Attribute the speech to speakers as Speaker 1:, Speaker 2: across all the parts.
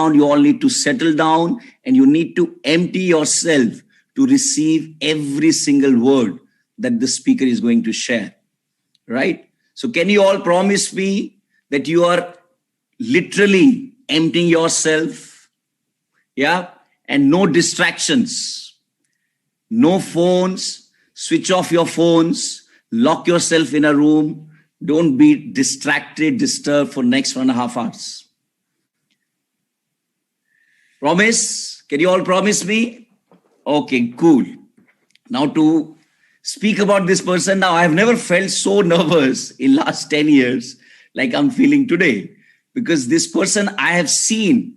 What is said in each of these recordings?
Speaker 1: you all need to settle down and you need to empty yourself to receive every single word that the speaker is going to share, right? So can you all promise me that you are literally emptying yourself? Yeah. And no distractions, no phones, switch off your phones, lock yourself in a room. Don't be distracted, disturbed for next 1.5 hours. Promise? Can you all promise me? Okay, cool. Now to speak about this person now, I've never felt so nervous in last 10 years like I'm feeling today, because this person I have seen,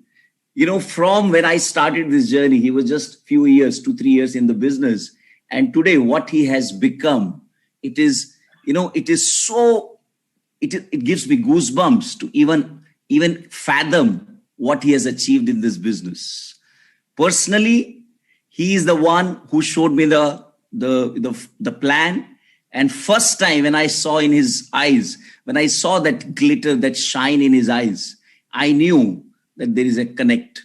Speaker 1: from when I started this journey. He was just few years, 2-3 years in the business. And today what he has become, it is so, it gives me goosebumps to even fathom what he has achieved in this business. Personally, he is the one who showed me the plan. And first time when I saw in his eyes, when I saw that glitter, that shine in his eyes, I knew that there is a connect.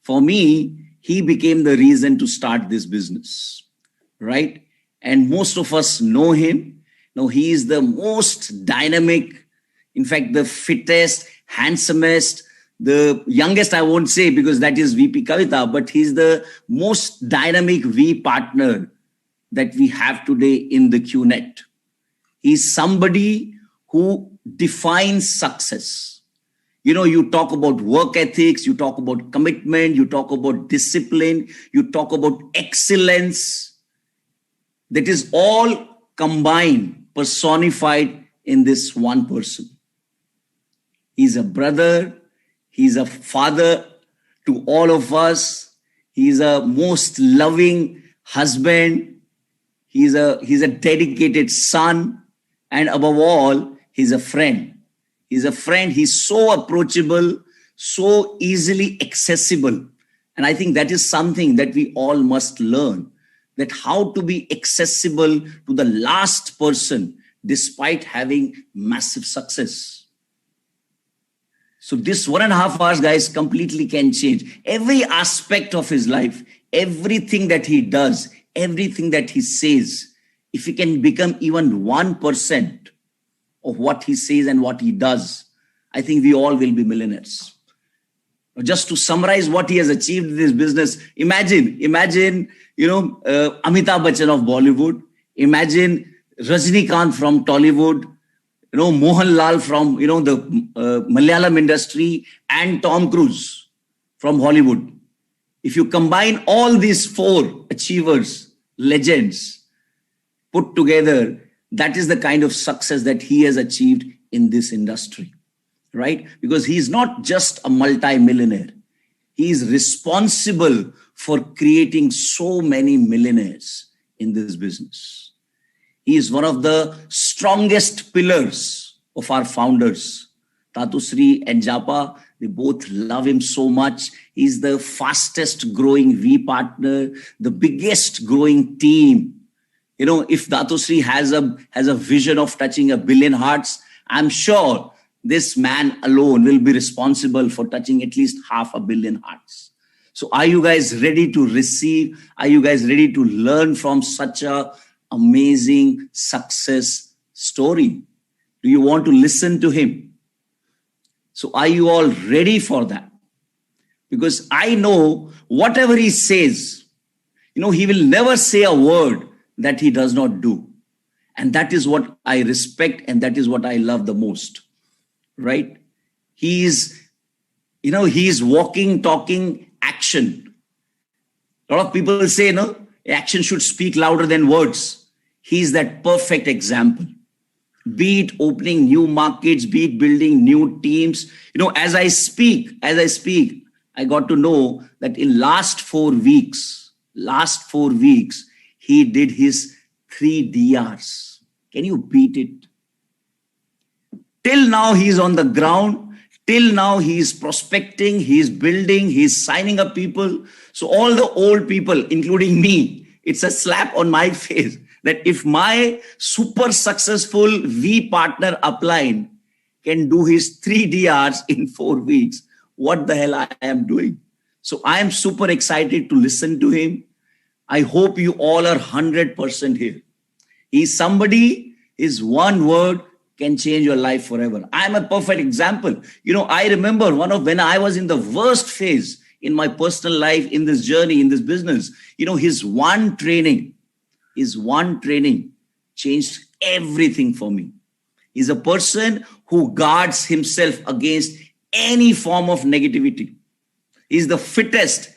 Speaker 1: For me, he became the reason to start this business, right? And most of us know him. Now, he is the most dynamic, in fact, the fittest, handsomest, the youngest, I won't say because that is VP Kavita, but he's the most dynamic V partner that we have today in the QNet. He's somebody who defines success. You talk about work ethics, you talk about commitment, you talk about discipline, you talk about excellence. That is all combined, personified in this one person. He's a brother. He's a father to all of us. He's a most loving husband. He's a dedicated son. And above all, he's a friend. He's a friend. He's so approachable, so easily accessible. And I think that is something that we all must learn, that how to be accessible to the last person despite having massive success. So this 1.5 hours, guys, completely can change every aspect of his life, everything that he does, everything that he says. If he can become even 1% of what he says and what he does, I think we all will be millionaires. Just to summarize what he has achieved in this business, imagine, Amitabh Bachchan of Bollywood, imagine Rajnikant from Tollywood, Mohanlal from, the Malayalam industry, and Tom Cruise from Hollywood. If you combine all these 4 achievers, legends, put together, that is the kind of success that he has achieved in this industry, right? Because he's not just a multi-millionaire. He is responsible for creating so many millionaires in this business. He is one of the strongest pillars of our founders. Tatusri and Japa, they both love him so much. He's the fastest growing V partner, the biggest growing team. If Tatusri has a vision of touching 1 billion hearts, I'm sure this man alone will be responsible for touching at least 500 million hearts. So are you guys ready to receive? Are you guys ready to learn from such a amazing success story? Do you want to listen to him? So are you all ready for that? Because I know whatever he says, he will never say a word that he does not do. And that is what I respect and that is what I love the most, right? He is walking, talking, action. A lot of people say, action should speak louder than words. He's that perfect example. Be it opening new markets, be it building new teams. As I speak, I got to know that in last 4 weeks, he did his 3 DRs. Can you beat it? Till now, he's on the ground. Till now, he's prospecting, he's building, he's signing up people. So all the old people, including me, it's a slap on my face that if my super successful V partner upline can do his 3 DRs in 4 weeks, what the hell I am doing. So I am super excited to listen to him. I hope you all are 100% here. He's somebody, his one word can change your life forever. I'm a perfect example. I remember when I was in the worst phase in my personal life, in this journey, in this business, his one training changed everything for me. He's a person who guards himself against any form of negativity. He's the fittest,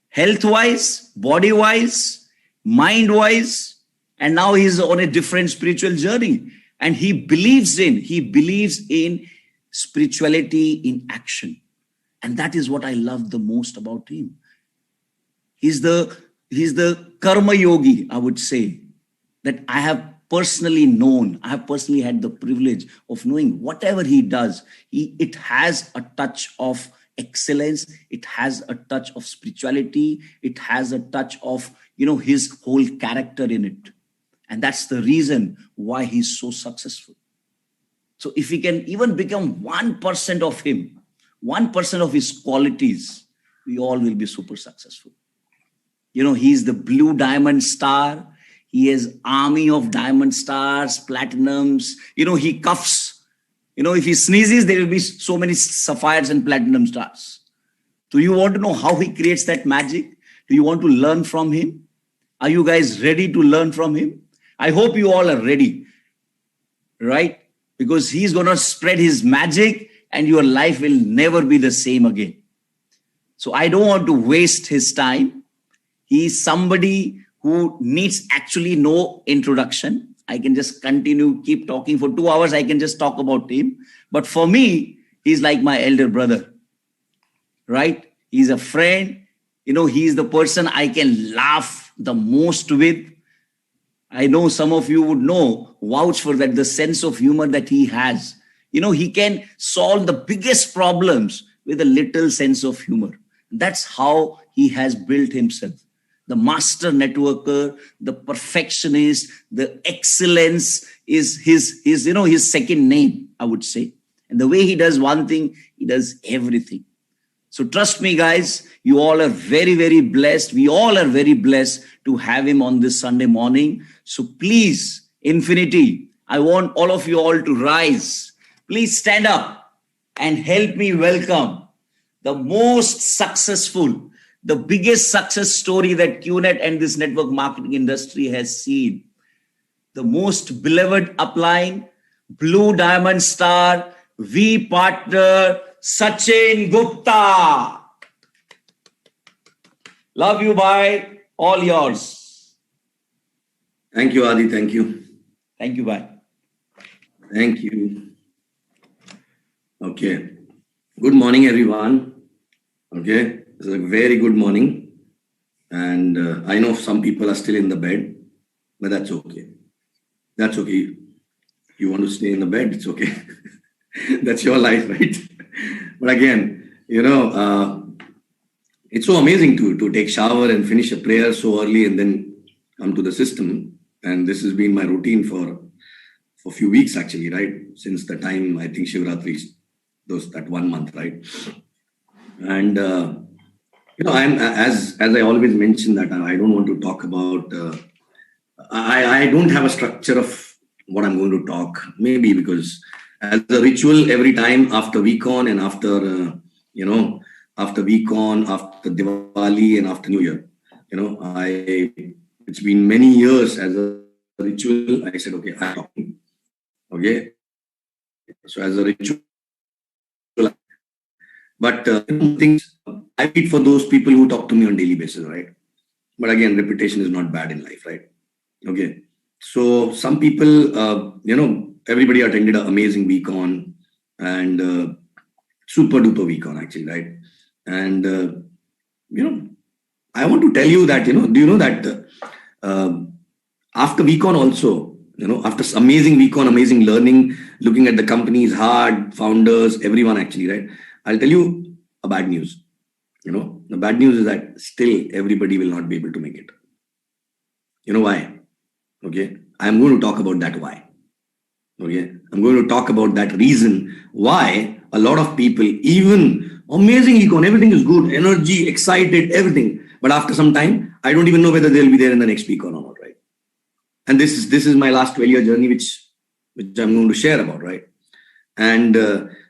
Speaker 1: health-wise, body-wise, mind-wise, and now he's on a different spiritual journey. And he believes in spirituality in action. And that is what I love the most about him. He's the karma yogi, I would say, that I have personally known. I have personally had the privilege of knowing whatever he does, it has a touch of excellence. It has a touch of spirituality. It has a touch of, his whole character in it. And that's the reason why he's so successful. So if we can even become 1% of him, 1% of his qualities, we all will be super successful. He's the blue diamond star. He has army of diamond stars, platinums. He cuffs. If he sneezes, there will be so many sapphires and platinum stars. Do you want to know how he creates that magic? Do you want to learn from him? Are you guys ready to learn from him? I hope you all are ready, right? Because he's going to spread his magic and your life will never be the same again. So I don't want to waste his time. He's somebody who needs actually no introduction. I can just keep talking for 2 hours. I can just talk about him. But for me, he's like my elder brother, right? He's a friend. He's the person I can laugh the most with. I know some of you would vouch for that, the sense of humor that he has. He can solve the biggest problems with a little sense of humor. That's how he has built himself. The master networker, the perfectionist, the excellence is his second name, I would say. And the way he does one thing, he does everything. So trust me, guys, you all are very, very blessed. We all are very blessed to have him on this Sunday morning. So please, Infinity, I want all of you all to rise. Please stand up and help me welcome the most successful, the biggest success story that QNet and this network marketing industry has seen. The most beloved upline, blue diamond star, V partner, Sachin Gupta. Love you, bye. All yours.
Speaker 2: Thank you, Adi. Thank you.
Speaker 1: Thank you, bye.
Speaker 2: Thank you. Okay. Good morning, everyone. Okay. It's a very good morning. And I know some people are still in the bed, but that's okay. That's okay. You want to stay in the bed? It's okay. That's your life, right? But again, it's so amazing to take shower and finish a prayer so early and then come to the system. And this has been my routine for a few weeks, actually, right? Since the time, I think Shivratri, that 1 month, right? And, I'm, as I always mention that I don't want to talk about, I don't have a structure of what I'm going to talk, maybe because as a ritual every time after VCon and after, after VCon, after Diwali and after New Year, it's been many years as a ritual. I said, okay, I'm talking. Okay. So as a ritual, but things I meet for those people who talk to me on daily basis, right? But again, reputation is not bad in life, right? Okay. So some people, everybody attended an amazing VCon and super duper VCon actually, right? And, I want to tell you that, do you know that after VCon also, after amazing VCon, amazing learning, looking at the companies, hard, founders, everyone actually, right? I'll tell you a bad news. The bad news is that still everybody will not be able to make it. You know why? Okay. I'm going to talk about that why. Okay. I'm going to talk about that reason why a lot of people, even amazing econ, everything is good, energy, excited, everything. But after some time, I don't even know whether they'll be there in the next week or not, right? And this is my last 12-year journey, which I'm going to share about, right? And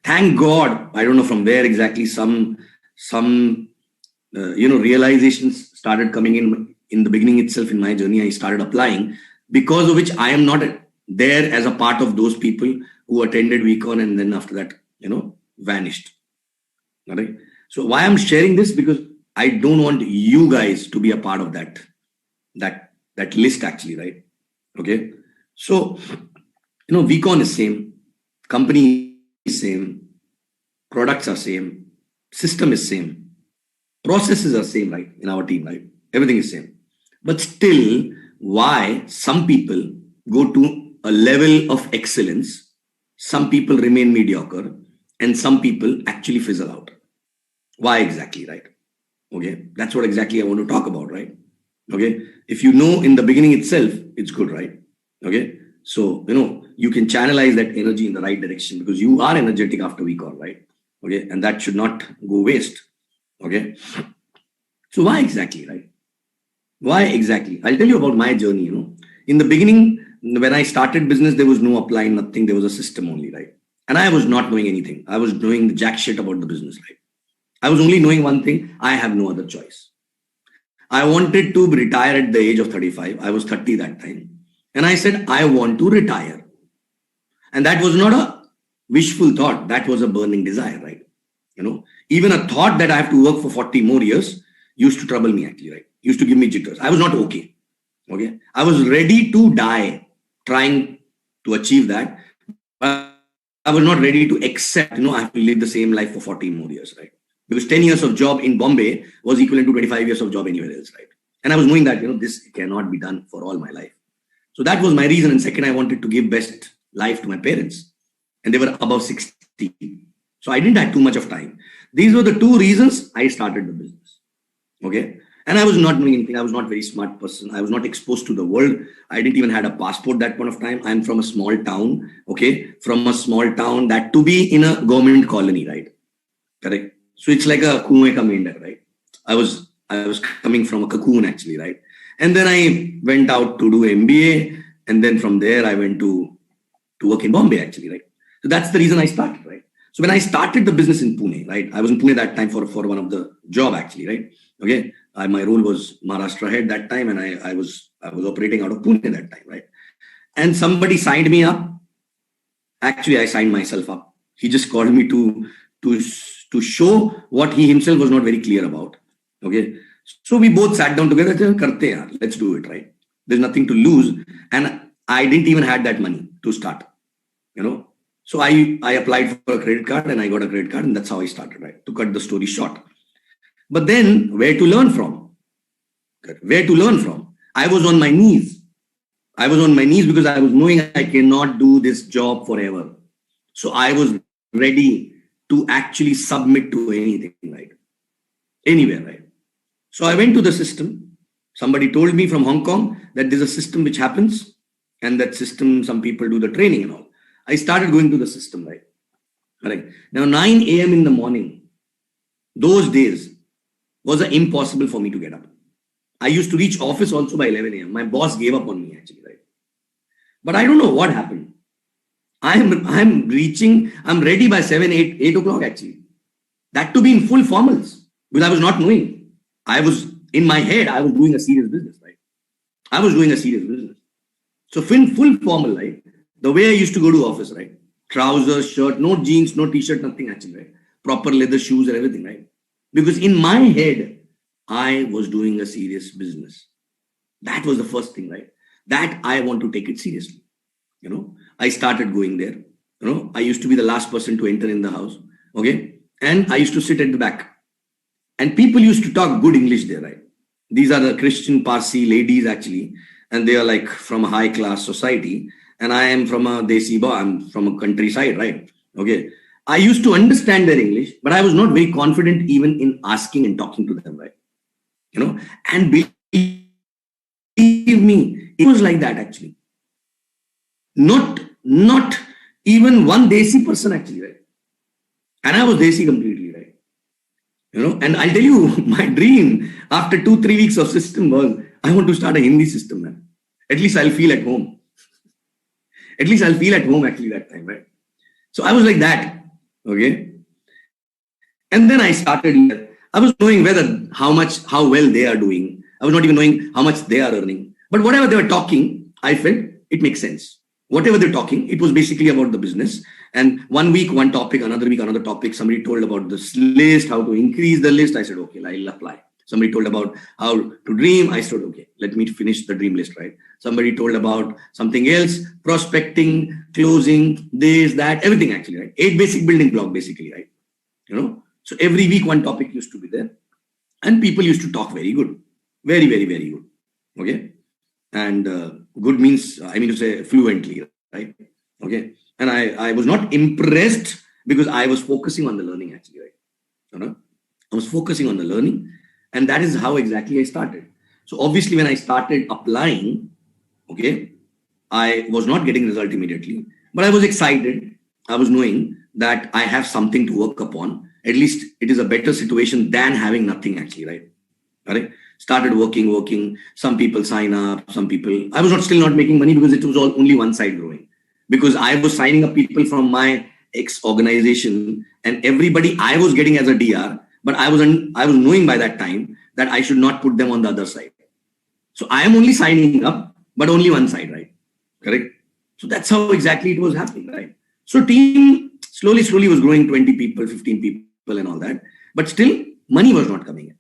Speaker 2: thank God, I don't know from where exactly some realizations started coming in the beginning itself in my journey. I started applying, because of which I am not there as a part of those people who attended VCon and then after that, vanished. All right. So why I'm sharing this, because I don't want you guys to be a part of that list actually, right? Okay. So, VCon is same, company is same, products are same, system is same, processes are same, right? In our team, right? Everything is same. But still, why some people go to a level of excellence, some people remain mediocre, and some people actually fizzle out? Why exactly, right? Okay, that's what exactly I want to talk about, right? Okay, if you know in the beginning itself, it's good, right? Okay, so you can channelize that energy in the right direction, because you are energetic after VCon, right? Okay, and that should not go waste. Okay, so why exactly, right? Why exactly? I'll tell you about my journey. In the beginning, when I started business, there was no apply, nothing. There was a system only, right? And I was not knowing anything. I was doing jack shit about the business, right? I was only knowing one thing: I have no other choice. I wanted to retire at the age of 35. I was 30 that time. And I said, I want to retire. And that was not a wishful thought. That was a burning desire, right? Even a thought that I have to work for 40 more years used to trouble me actually, right? Used to give me jitters. I was not okay. Okay. I was ready to die trying to achieve that. But I was not ready to accept, I have to live the same life for 40 more years, right? Because 10 years of job in Bombay was equivalent to 25 years of job anywhere else, right? And I was knowing that, this cannot be done for all my life. So that was my reason. And second, I wanted to give best life to my parents. And they were above 60. So I didn't have too much of time. These were the two reasons I started the business. Okay. And I was not doing anything. I was not a very smart person. I was not exposed to the world. I didn't even have a passport that point of time. I'm from a small town. Okay. From a small town, that to be in a government colony, right? Correct. So it's like a kuएं का मेंढक, right? I was coming from a cocoon actually, right? And then I went out to do MBA, and then from there I went to work in Bombay actually, right? So that's the reason I started, right? So when I started the business in Pune, right? I was in Pune that time for one of the job actually, right? Okay, my role was Maharashtra head that time, and I was operating out of Pune that time, right? And somebody signed me up. Actually, I signed myself up. He just called me to show what he himself was not very clear about. Okay. So we both sat down together, karte yaar, let's do it, right? There's nothing to lose. And I didn't even have that money to start, So I applied for a credit card and I got a credit card, and that's how I started, right? To cut the story short. But then where to learn from? Where to learn from? I was on my knees. I was on my knees because I was knowing I cannot do this job forever. So I was ready to actually submit to anything, right? Anywhere, right? So I went to the system. Somebody told me from Hong Kong that there's a system which happens, and that system, some people do the training and all. I started going to the system, right? Correct. Now, 9 a.m. in the morning, those days was impossible for me to get up. I used to reach office also by 11 a.m. My boss gave up on me actually, right? But I don't know what happened. I'm ready by 8 o'clock actually. That to be in full formals, because I was not knowing. I was, in my head, I was doing a serious business, right? I was doing a serious business. So in full formal, right? The way I used to go to office, right? Trousers, shirt, no jeans, no t-shirt, nothing actually, right? Proper leather shoes and everything, right? Because in my head, I was doing a serious business. That was the first thing, right? That I want to take it seriously. I started going there. I used to be the last person to enter in the house. Okay. And I used to sit at the back. And people used to talk good English there, right? These are the Christian Parsi ladies actually. And they are like from a high class society. And I am from a Desi Ba, I'm from a countryside, right? Okay. I used to understand their English, but I was not very confident even in asking and talking to them, right? And believe me, it was like that actually. Not even one Desi person actually, right? And I was desi completely, right? And I'll tell you, my dream after 2-3 weeks of system was, I want to start a Hindi system, man. At least I'll feel at home. At least I'll feel at home actually that time, right? So I was like that, okay? And then I started, I was knowing how well they are doing. I was not even knowing how much they are earning. But whatever they were talking, I felt it makes sense. Whatever they're talking, it was basically about the business. And 1 week, one topic, another week, another topic. Somebody told about this list, how to increase the list. I said, okay, I'll apply. Somebody told about how to dream. I said, okay, let me finish the dream list, right? Somebody told about something else, prospecting, closing, this, that, everything actually, right? 8 basic building block, basically, right? So every week, one topic used to be there. And people used to talk very good. Very, very, very good. Okay. And good means, I mean to say fluently, right? Okay. And I was not impressed because I was focusing on the learning actually, right? I was focusing on the learning, and that is how exactly I started. So obviously when I started applying, okay, I was not getting result immediately, but I was excited. I was knowing that I have something to work upon. At least it is a better situation than having nothing actually, right? Right? Started working. Some people sign up, some people. I was still not making money because it was only one side growing. Because I was signing up people from my ex-organization, and everybody I was getting as a DR, but I was knowing by that time that I should not put them on the other side. So I am only signing up, but only one side, right? Correct? So that's how exactly it was happening, right? So team slowly was growing, 20 people, 15 people and all that. But still, money was not coming in.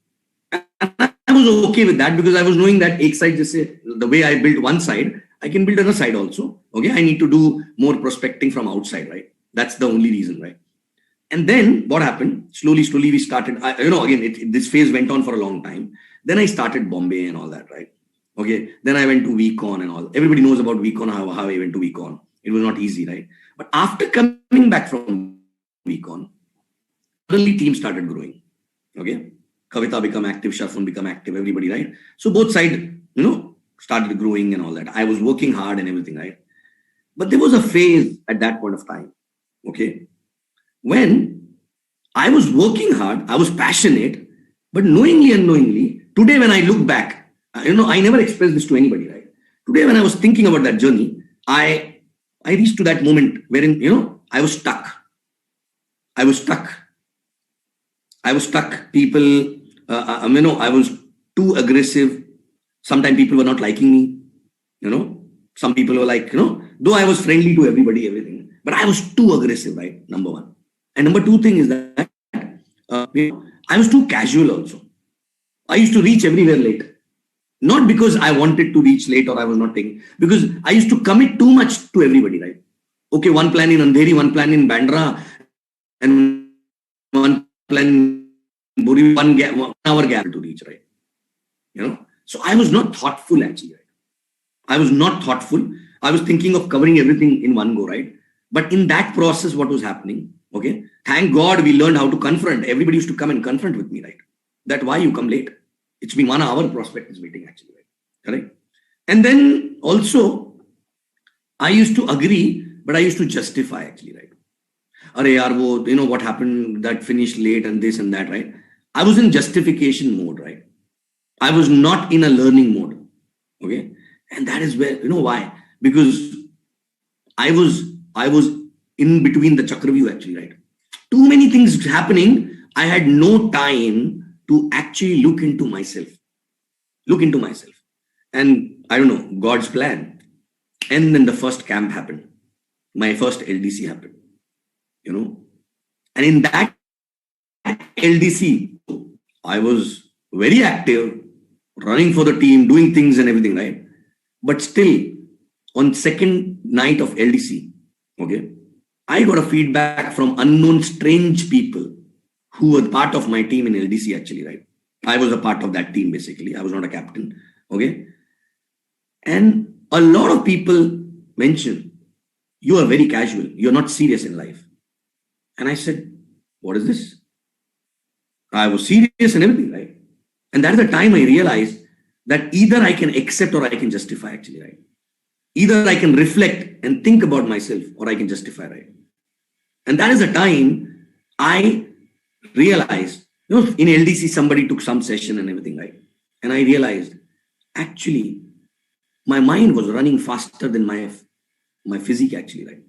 Speaker 2: And I was okay with that because I was knowing that each side, just say, the way I built one side, I can build another side also. Okay, I need to do more prospecting from outside, right? That's the only reason, right? And then what happened? Slowly we started. This phase went on for a long time. Then I started Bombay and all that, right? Okay. Then I went to VCon and all. Everybody knows about VCon, how I went to VCon. It was not easy, right? But after coming back from VCon, suddenly team started growing. Okay. Kavita become active, Shafun become active, everybody, right? So both sides, started growing and all that. I was working hard and everything, right? But there was a phase at that point of time, okay, when I was working hard, I was passionate, but knowingly, unknowingly, today when I look back, I never expressed this to anybody, right? Today when I was thinking about that journey, I reached to that moment wherein, I was stuck. People, I was too aggressive. Sometimes people were not liking me, Some people were like, though I was friendly to everybody, everything, but I was too aggressive, right? Number one. And number two thing is that I was too casual also. I used to reach everywhere late. Not because I wanted to reach late or I was not taking, because I used to commit too much to everybody, right? Okay, one plan in Andheri, one plan in Bandra, and one plan in Buri, 1 hour gap to reach, right? So I was not thoughtful actually, right? I was not thoughtful. I was thinking of covering everything in one go, right? But in that process, what was happening? Okay, thank God we learned how to confront. Everybody used to come and confront with me, right? That why you come late? It's been 1 hour prospectus meeting actually, right? Correct? And then also, I used to agree, but I used to justify actually, right? Are yaar, what happened, that finished late and this and that, right? I was in justification mode, right? I was not in a learning mode. Okay. And that is where, why? Because I was in between the Chakravyuh actually, right? Too many things happening. I had no time to actually look into myself. And I don't know, God's plan. And then the first camp happened. My first LDC happened, And in that LDC, I was very active, running for the team, doing things and everything, right? But still, on second night of LDC, okay, I got a feedback from unknown strange people who were part of my team in LDC actually, right? I was a part of that team basically. I was not a captain, okay? And a lot of people mentioned, you are very casual. You're not serious in life. And I said, what is this? I was serious and everything, right? And that is the time I realized that either I can accept or I can justify actually, right? Either I can reflect and think about myself or I can justify, right? And that is the time I realized, in LDC, somebody took some session and everything, right? And I realized, actually, my mind was running faster than my physique, actually, right?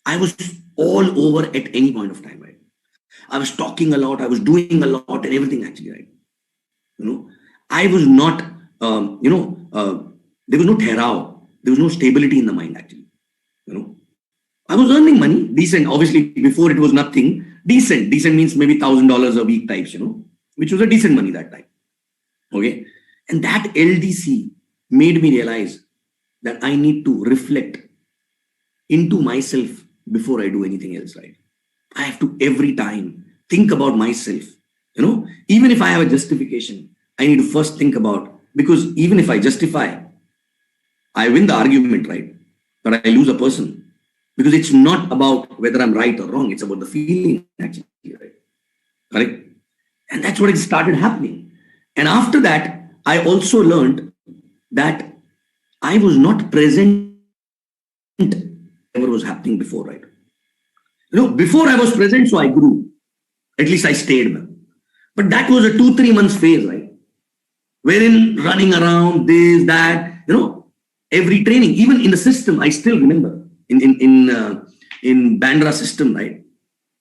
Speaker 2: I was all over at any point of time, right? I was talking a lot, I was doing a lot and everything, actually, right? I was not, there was no terao, there was no stability in the mind, actually. I was earning money, decent. Obviously, before it was nothing. Decent. Decent means maybe $1,000 a week types, which was a decent money that time. Okay. And that LDC made me realize that I need to reflect into myself before I do anything else, right? I have to every time think about myself. Even if I have a justification, I need to first think about, because even if I justify, I win the argument, right? But I lose a person. Because it's not about whether I'm right or wrong. It's about the feeling, actually, right? Correct? And that's what it started happening. And after that, I also learned that I was not present whatever was happening before, right? Before I was present, so I grew. At least I stayed. But that was a 2-3 months phase, right? Wherein running around, this, that, every training, even in the system, I still remember. In Bandra system, right?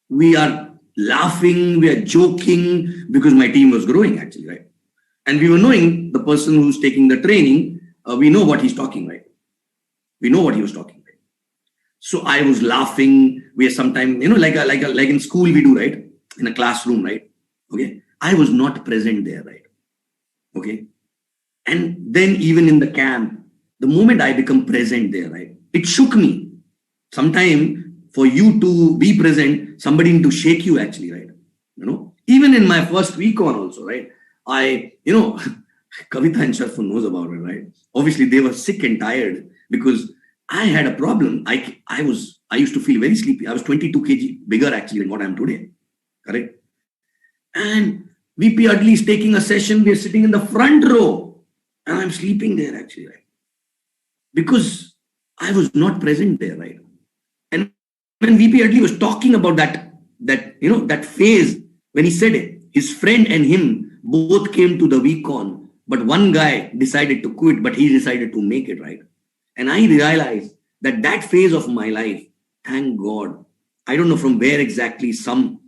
Speaker 2: We are laughing, we are joking because my team was growing, actually, right? And we were knowing the person who's taking the training, we know what he's talking, right? We know what he was talking, right? So I was laughing. We are sometimes, like in school we do, right? In a classroom, right? Okay. I was not present there, right? Okay. And then even in the camp, the moment I become present there, right? It shook me. Sometime for you to be present, somebody need to shake you, actually, right? Even in my first week on also, right? Kavita and Sharfun knows about it, right? Obviously, they were sick and tired because I had a problem. I used to feel very sleepy. I was 22 kg bigger, actually, than what I am today. Correct? And VP Adli is taking a session. We are sitting in the front row and I'm sleeping there, actually, right? Because I was not present there, right? And when VP Adli was talking about that phase, when he said it, his friend and him both came to the VCon, but one guy decided to quit, but he decided to make it, right? And I realized that phase of my life, thank God, I don't know from where exactly some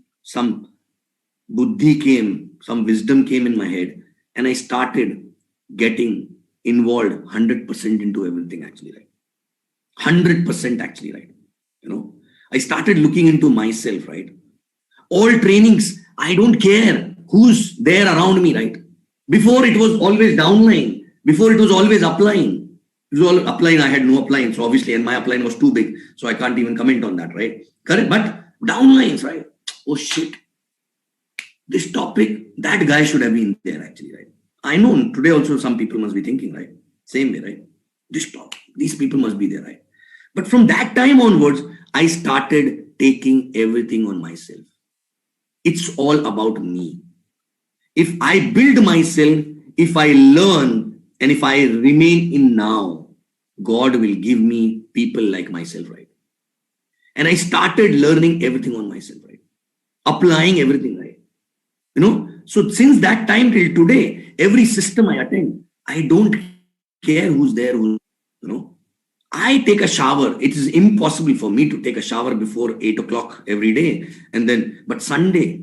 Speaker 2: buddhi came, some wisdom came in my head, and I started getting involved 100% into everything, actually, right? 100%, actually, right? I started looking into myself, right? All trainings, I don't care who's there around me, right? Before it was always downline. Before it was always upline. It was all upline. I had no upline. So obviously, and my upline was too big. So I can't even comment on that, right? Correct. But downlines, right? Oh shit. This topic, that guy should have been there, actually, right? I know today also some people must be thinking, right? Same way, right? This topic, these people must be there, right? But from that time onwards, I started taking everything on myself. It's all about me. If I build myself, if I learn, and if I remain in now, God will give me people like myself, right? And I started learning everything on myself, right? Applying everything, right? So since that time till today, every system I attend, I don't care who's there, I take a shower. It is impossible for me to take a shower before 8 o'clock every day. But Sunday,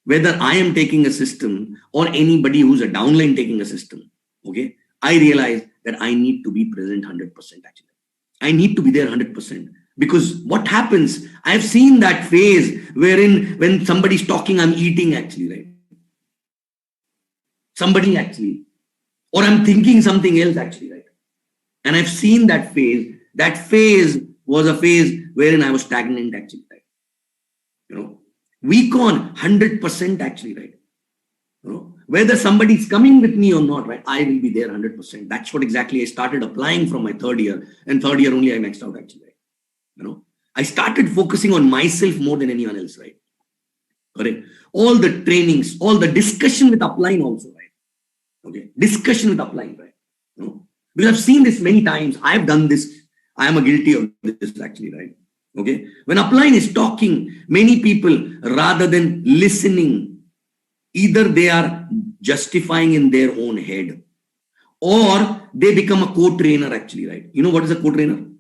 Speaker 2: whether I am taking a system or anybody who's a downline taking a system, okay, I realize that I need to be present 100%, actually. I need to be there 100%. Because what happens, I've seen that phase wherein when somebody's talking, I'm eating, actually, right? Somebody, actually. Or I'm thinking something else, actually, right? And I've seen that phase. That phase was a phase wherein I was stagnant, actually, right? VCon, 100%, actually, right? Whether somebody's coming with me or not, right? I will be there 100%. That's what exactly I started applying from my third year. And third year only I maxed out, actually, right? I started focusing on myself more than anyone else, right? Correct. All the trainings, all the discussion with upline also, right? Okay. Discussion with upline, right? Because I've seen this many times. I've done this. I am a guilty of this, actually, right? Okay. When upline is talking, many people, rather than listening, either they are justifying in their own head or they become a co-trainer actually, right? You know what is a co-trainer? You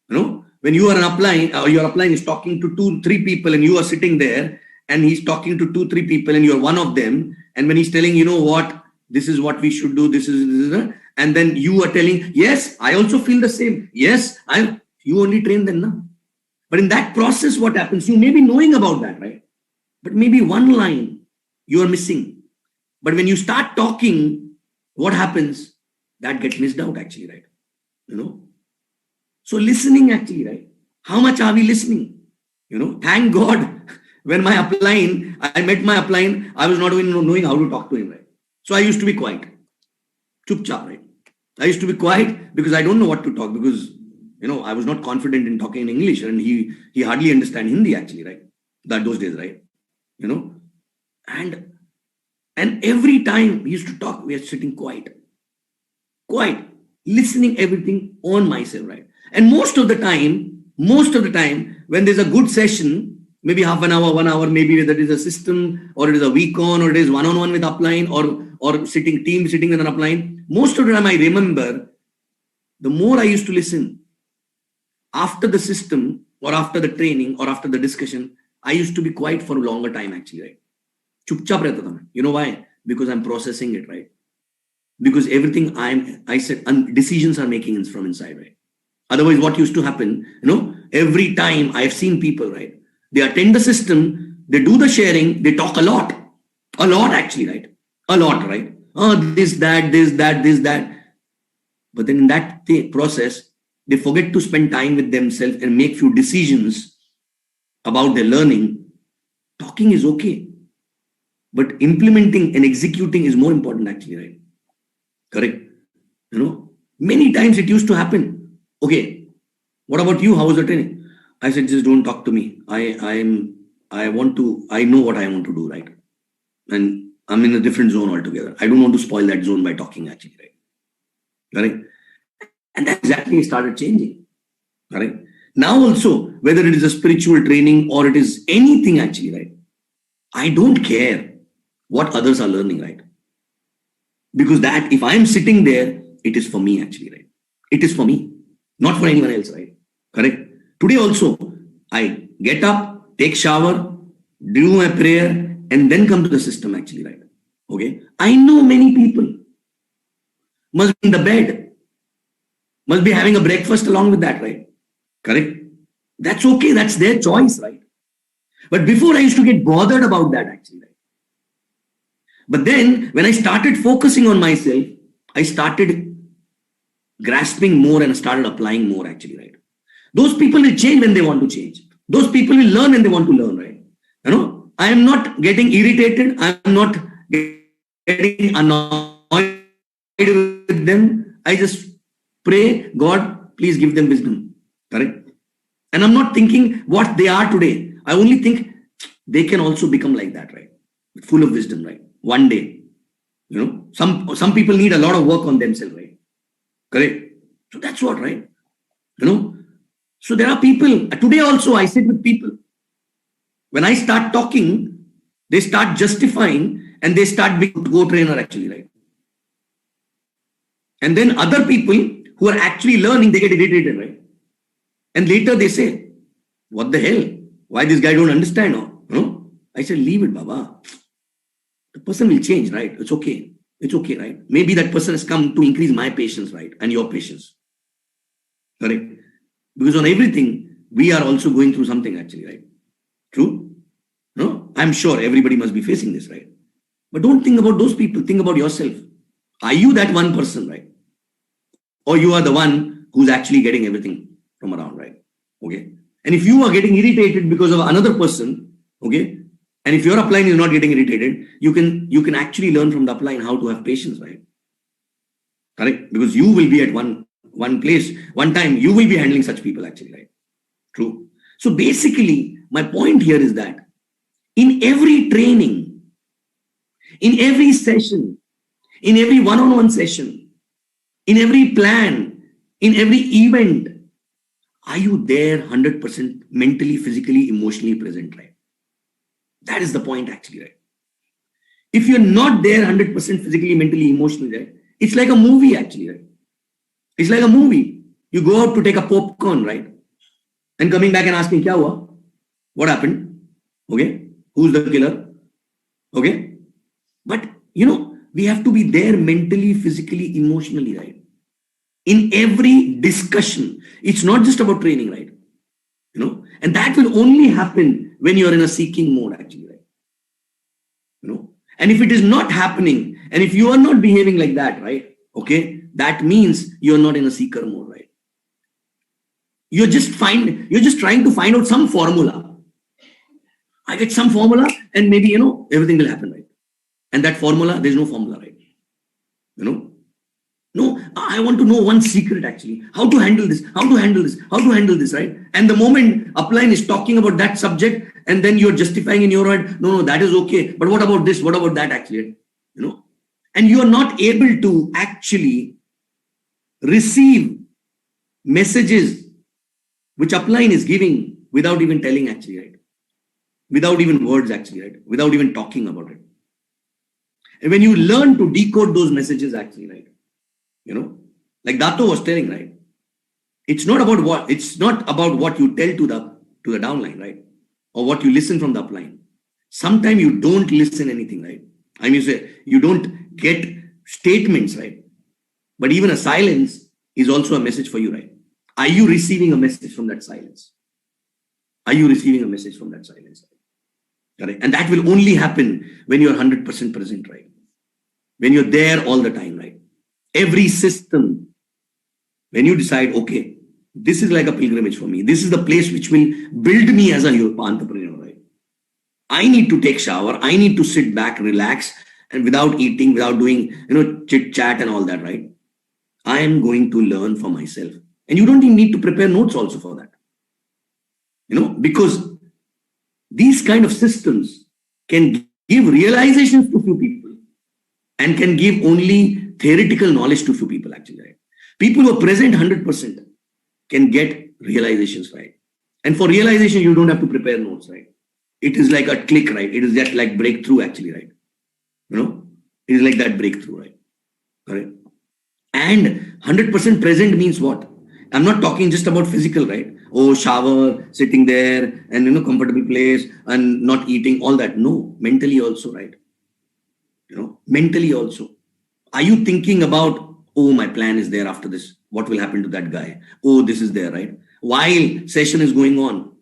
Speaker 2: know, when you are an upline, or your upline is talking to 2-3 people and you are sitting there and he's talking to 2-3 people and you're one of them. And when he's telling, you know what, this is what we should do, this is, and then you are telling, yes, I also feel the same. Yes, you only train them now. But in that process, what happens? You may be knowing about that, right? But maybe one line you are missing. But when you start talking, what happens? That gets missed out actually, right? You know? So listening actually, right? How much are we listening? You know, thank God when I met my upline, I was not even knowing how to talk to him, right? So I used to be quiet. Chup chap, right? I used to be quiet because I don't know what to talk because, you know, I was not confident in talking in English and he hardly understand Hindi actually, right? Those days, right? You know, and every time we used to talk, we are sitting quiet, listening everything on myself, right? And most of the time, when there's a good session, maybe half an hour, 1 hour, maybe whether it is a system or it is a week on or it is one-on-one with upline or sitting with an upline, most of the time I remember the more I used to listen after the system or after the training or after the discussion, I used to be quiet for a longer time actually, right? Chupchap rehta tha main. You know why? Because I'm processing it, right? Because everything I said, decisions are making from inside, right? Otherwise, what used to happen, you know, every time I've seen people, right? They attend the system, they do the sharing, they talk a lot actually, right? A lot, right? Oh, this, that. But then in that process, they forget to spend time with themselves and make few decisions about their learning. Talking is okay, but implementing and executing is more important actually, right? Correct. You know, many times it used to happen. Okay, what about you? How was the training? I said, just don't talk to me. I know what I want to do, right? And I'm in a different zone altogether. I don't want to spoil that zone by talking actually, right? Correct. And that exactly started changing. Correct. Now also, whether it is a spiritual training or it is anything actually, right? I don't care what others are learning, right? Because that if I'm sitting there, it is for me actually, right? It is for me, not for anyone else, right? Correct. Today also, I get up, take shower, do my prayer, and then come to the system actually, right? Okay. I know many people must be in the bed, must be having a breakfast along with that, right? Correct. That's okay. That's their choice, right? But before I used to get bothered about that actually, right? But then when I started focusing on myself, I started grasping more and started applying more actually, right? Those people will change when they want to change. Those people will learn when they want to learn, right? You know, I am not getting irritated. I am not getting annoyed with them. I just pray, God, please give them wisdom. Correct? And I'm not thinking what they are today. I only think they can also become like that, right? Full of wisdom, right? One day. You know, some people need a lot of work on themselves, right? Correct? So that's what, right? You know, so there are people, today also I sit with people. When I start talking, they start justifying and they start being co-trainer actually, right? And then other people who are actually learning, they get irritated, right? And later they say, what the hell? Why this guy don't understand? You know? I said, leave it, Baba. The person will change, right? It's okay. It's okay, right? Maybe that person has come to increase my patience, right? And your patience. Correct? Because on everything, we are also going through something actually, right? True? No? I'm sure everybody must be facing this, right? But don't think about those people. Think about yourself. Are you that one person, right? Or you are the one who's actually getting everything from around, right? Okay. And if you are getting irritated because of another person, okay, and if your upline is not getting irritated, you can actually learn from the upline how to have patience, right? Correct? Because you will be at one place, one time, you will be handling such people actually, right? True. So basically, my point here is that in every training, in every session, in every one-on-one session, in every plan, in every event, Are you there 100% mentally, physically, emotionally present, right? That is the point actually, right? If you're not there 100% physically, mentally, emotionally, right? It's like a movie actually, right? It's like a movie. You go out to take a popcorn, right? And coming back and asking, kya hua? What happened? Okay. Who's the killer? Okay. But, we have to be there mentally, physically, emotionally, right? In every discussion. It's not just about training, right? And that will only happen when you're in a seeking mode, actually, right? And if it is not happening, and if you are not behaving like that, right? Okay, that means you're not in a seeker mode, right? You're just trying to find out some formula. I get some formula, and maybe everything will happen, right? And that formula, there's no formula, right? No, I want to know one secret actually. How to handle this, right? And the moment upline is talking about that subject, and then you're justifying in your head, no, that is okay. But what about this? What about that actually? And you're not able to actually receive messages which upline is giving without even telling actually, right? Without even words actually, right? Without even talking about it. And when you learn to decode those messages actually, right? Like Dato was telling, right? It's not about what you tell to the downline, right? Or what you listen from the upline. Sometimes you don't listen anything, right? I mean, you don't get statements, right? But even a silence is also a message for you, right? Are you receiving a message from that silence? Are you receiving a message from that silence? Correct? And that will only happen when you're 100% present, right? When you're there all the time, right? Every system, when you decide, okay, this is like a pilgrimage for me. This is the place which will build me as a entrepreneur, right? I need to take shower. I need to sit back, relax, and without eating, without doing, chit chat and all that, right? I am going to learn for myself. And you don't even need to prepare notes also for that. Because these kind of systems can give realizations to few people and can give only theoretical knowledge to few people actually, right? People who are present 100% can get realizations, right? And for realization, you don't have to prepare notes, right? It is like a click, right? It is just like breakthrough actually, right? It is like that breakthrough, right? Correct. And 100% present means what? I'm not talking just about physical, right? Oh, shower, sitting there and, comfortable place and not eating, all that. No, mentally also, right? Mentally also. Are you thinking about, oh, my plan is there after this? What will happen to that guy? Oh, this is there, right? While session is going on,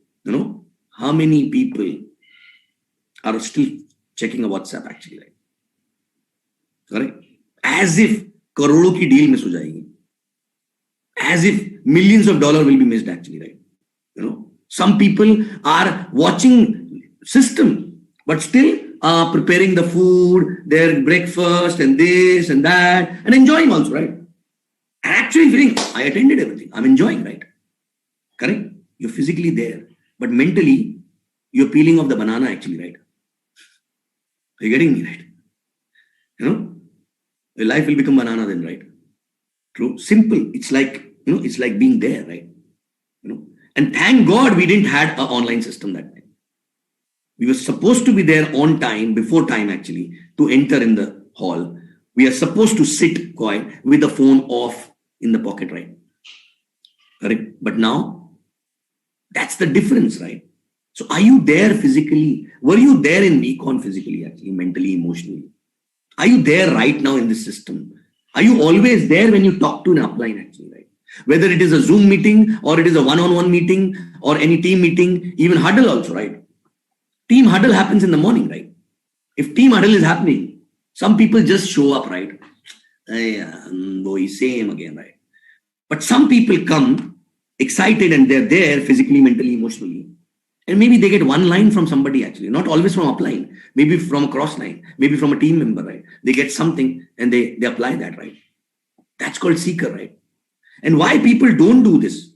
Speaker 2: how many people are still checking a WhatsApp actually, right? Correct? As if crorod ki deal miss ho jayegi. As if millions of dollars will be missed actually, right? Some people are watching system, but still preparing the food, their breakfast and this and that, and enjoying also, right? And actually feeling, I attended everything. I'm enjoying, right? Correct? You're physically there, but mentally, you're peeling off the banana actually, right? Are you getting me, right? Your life will become banana then, right? True. Simple. It's like, it's like being there, right? And thank God we didn't had an online system that time. We were supposed to be there on time, before time actually, to enter in the hall. We are supposed to sit quiet with the phone off in the pocket, right? Correct. But now, that's the difference, right? So are you there physically? Were you there in Econ physically, actually, mentally, emotionally? Are you there right now in this system? Are you always there when you talk to an upline actually, right? Whether it is a Zoom meeting or it is a one-on-one meeting or any team meeting, even huddle also, right? Team huddle happens in the morning, right? If team huddle is happening, some people just show up, right? Boy, same again, right? But some people come excited and they're there physically, mentally, emotionally. And maybe they get one line from somebody actually, not always from upline, maybe from a cross line, maybe from a team member, right? They get something and they apply that, right? That's called seeker, right? And why people don't do this?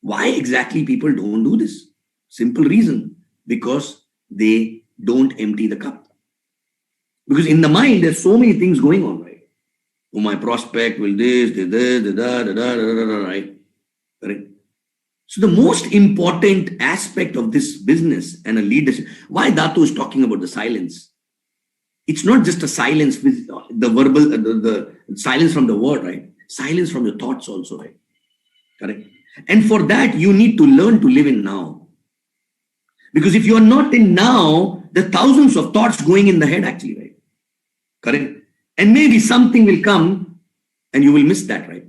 Speaker 2: Why exactly people don't do this? Simple reason, because they don't empty the cup. Because in the mind, there's so many things going on, right? Oh, my prospect will this, right? Correct? So the most important aspect of this business and a leadership, why Datu is talking about the silence. It's not just a silence with the verbal, the silence from the word, right? Silence from your thoughts also, right? Correct. And for that, you need to learn to live in now. Because if you are not in now, the thousands of thoughts going in the head actually, right? Correct. And maybe something will come and you will miss that, right?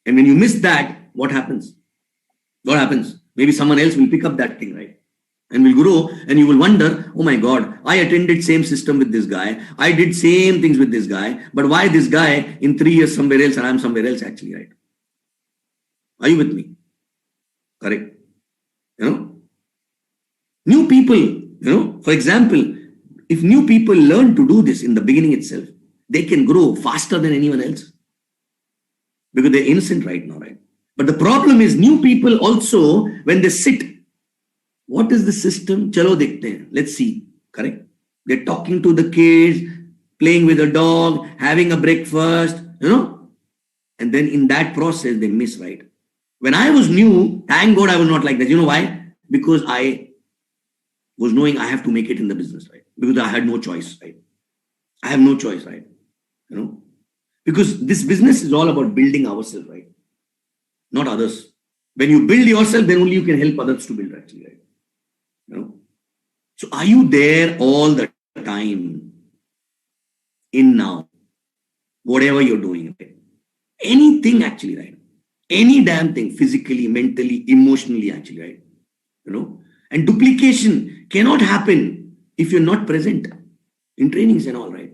Speaker 2: And when you miss that, what happens? What happens? Maybe someone else will pick up that thing, right? And will grow, and you will wonder, oh my God, I attended same system with this guy. I did same things with this guy. But why this guy in 3 years somewhere else and I'm somewhere else actually, right? Are you with me? Correct. New people, for example, if new people learn to do this in the beginning itself, they can grow faster than anyone else because they're innocent right now, right? But the problem is new people also, when they sit, what is the system? Chalo dekhte hain. Let's see. Correct? They're talking to the kids, playing with a dog, having a breakfast, and then in that process, they miss, right? When I was new, thank God I was not like that. You know why? Because I was knowing I have to make it in the business, right? Because I had no choice, right? I have no choice, right? Because this business is all about building ourselves, right? Not others. When you build yourself, then only you can help others to build, actually, right? So are you there all the time in now? Whatever you're doing, right? Anything actually, right? Any damn thing, physically, mentally, emotionally, actually, right? And duplication cannot happen if you're not present in trainings and all, right?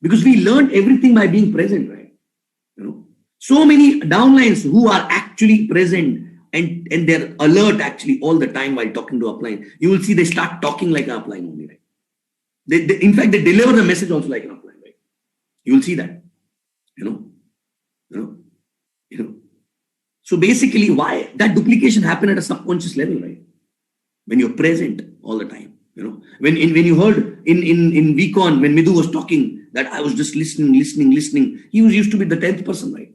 Speaker 2: Because we learned everything by being present, right? So many downlines who are actually present and they're alert actually all the time while talking to upline. You will see they start talking like an upline only, right? In fact, they deliver the message also like an upline, right? You will see that, So basically, why that duplication happen at a subconscious level, right? When you're present all the time, when you heard in VCon, when Midhu was talking, that I was just listening. He was used to be the 10th person, right?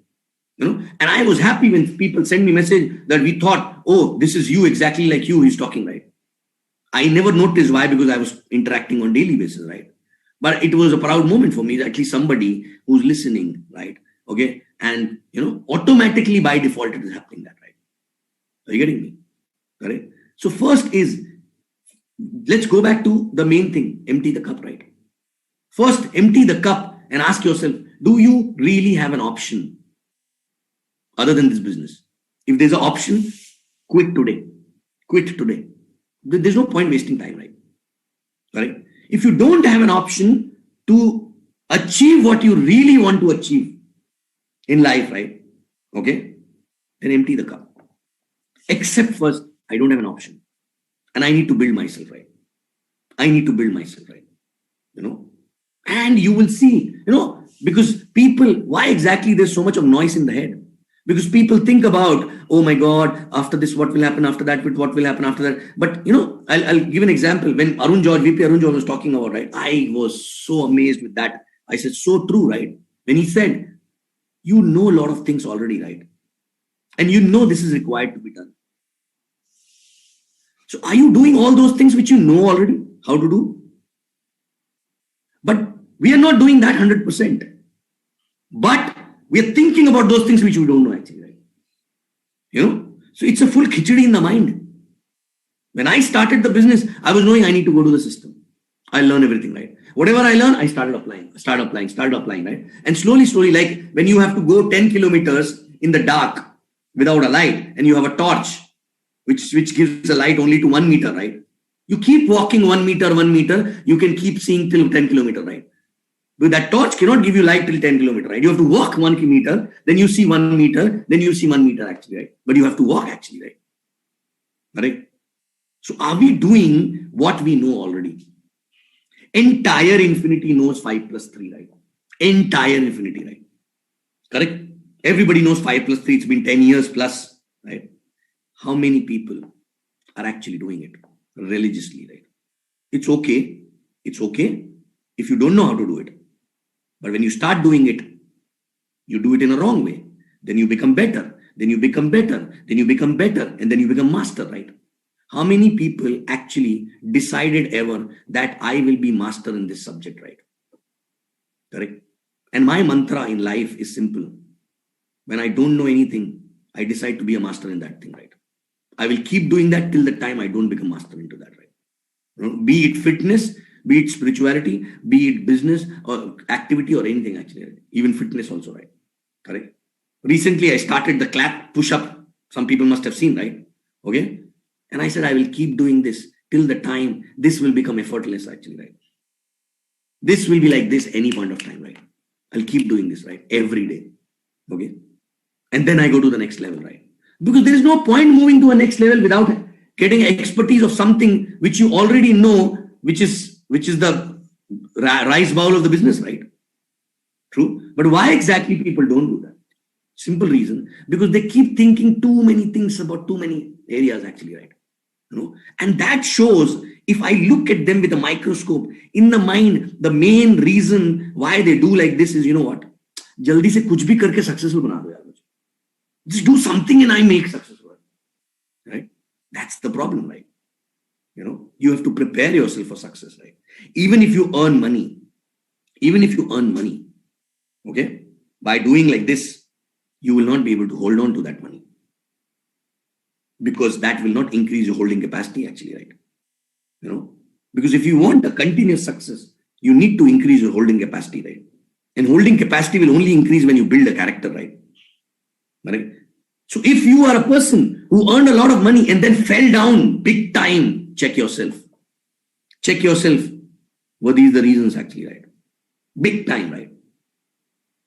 Speaker 2: And I was happy when people send me message that we thought, oh, this is you, exactly like you, he's talking, right? I never noticed why, because I was interacting on daily basis, right? But it was a proud moment for me that at least somebody who's listening, right? Okay. And, automatically by default, it is happening that, right? Are you getting me? Correct? So first is, let's go back to the main thing, empty the cup, right? First, empty the cup and ask yourself, do you really have an option other than this business? If there's an option, quit today. Quit today. There's no point wasting time, right? Correct? If you don't have an option to achieve what you really want to achieve in life, right? Okay? Then empty the cup. Except first, I don't have an option. And I need to build myself, right? I need to build myself, right? And you will see, because people, why exactly there's so much of noise in the head? Because people think about, oh my God, after this, what will happen? After that, what will happen after that? But, I'll give an example. When VP Arun George was talking about, right? I was so amazed with that. I said, so true, right? When he said, you know a lot of things already, right? And this is required to be done. So are you doing all those things which you know already how to do? But we are not doing that 100%. But we are thinking about those things which we don't know actually, right? So it's a full khichdi in the mind. When I started the business, I was knowing I need to go to the system. I learn everything, right? Whatever I learn, I started applying, right? And slowly, like when you have to go 10 kilometers in the dark without a light and you have a torch, which gives a light only to 1 meter, right? You keep walking 1 meter, you can keep seeing till 10 kilometers, right? But that torch cannot give you light till 10 kilometers, right? You have to walk 1 meter, then you see 1 meter, then you see 1 meter actually, right? But you have to walk actually, right? Correct? So are we doing what we know already? Entire infinity knows 5 plus 3, right? Entire infinity, right? Correct? Everybody knows 5 plus 3. It's been 10 years plus, right? How many people are actually doing it religiously, right? It's okay. It's okay if you don't know how to do it. But when you start doing it, you do it in a wrong way. Then you become better. then you become better, then you become better, and then you become master, right? How many people actually decided ever that I will be master in this subject, right? Correct. And my mantra in life is simple. When I don't know anything, I decide to be a master in that thing, right? I will keep doing that till the time I don't become master into that, right? You know, be it fitness, be it spirituality, be it business or activity or anything actually, right? Even fitness also, right? Correct. Recently, I started the clap push-up. Some people must have seen, right? Okay. And I said, I will keep doing this till the time this will become effortless actually, right? This will be like this any point of time, right? I'll keep doing this, right? Every day. Okay. And then I go to the next level, right? Because there is no point moving to a next level without getting expertise of something which you already know, which is the rice bowl of the business, right? True. But why exactly people don't do that? Simple reason, because they keep thinking too many things about too many areas actually, right? You know, and that shows, if I look at them with a microscope in the mind, the main reason why they do like this is, you know what? Jaldi se kuch bhi karke successful bana do yaar mujhe. Just do something and I make successful, right? That's the problem, right? You know, you have to prepare yourself for success, right? Even if you earn money, okay, by doing like this, you will not be able to hold on to that money, because that will not increase your holding capacity actually, right? You know, because if you want a continuous success, you need to increase your holding capacity, right? And holding capacity will only increase when you build a character, right? Right? So if you are a person who earned a lot of money and then fell down big time, check yourself. Check yourself. Were these the reasons actually, right? Big time, right?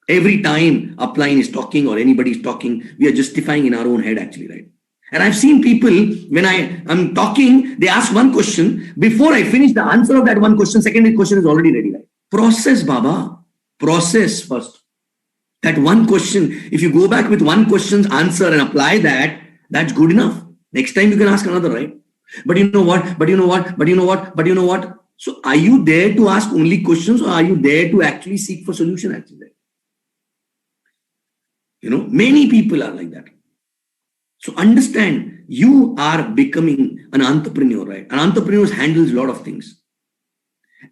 Speaker 2: Every time upline is talking or anybody is talking, we are justifying in our own head actually, right? And I've seen people, when I'm talking, they ask one question. Before I finish the answer of that one question, second question is already ready, right? Process, Baba. Process first. That one question, if you go back with one question's answer and apply that, that's good enough. Next time you can ask another, right? But you know what? So are you there to ask only questions, or are you there to actually seek for solution actually? You know, many people are like that. So understand, you are becoming an entrepreneur, right? An entrepreneur handles a lot of things.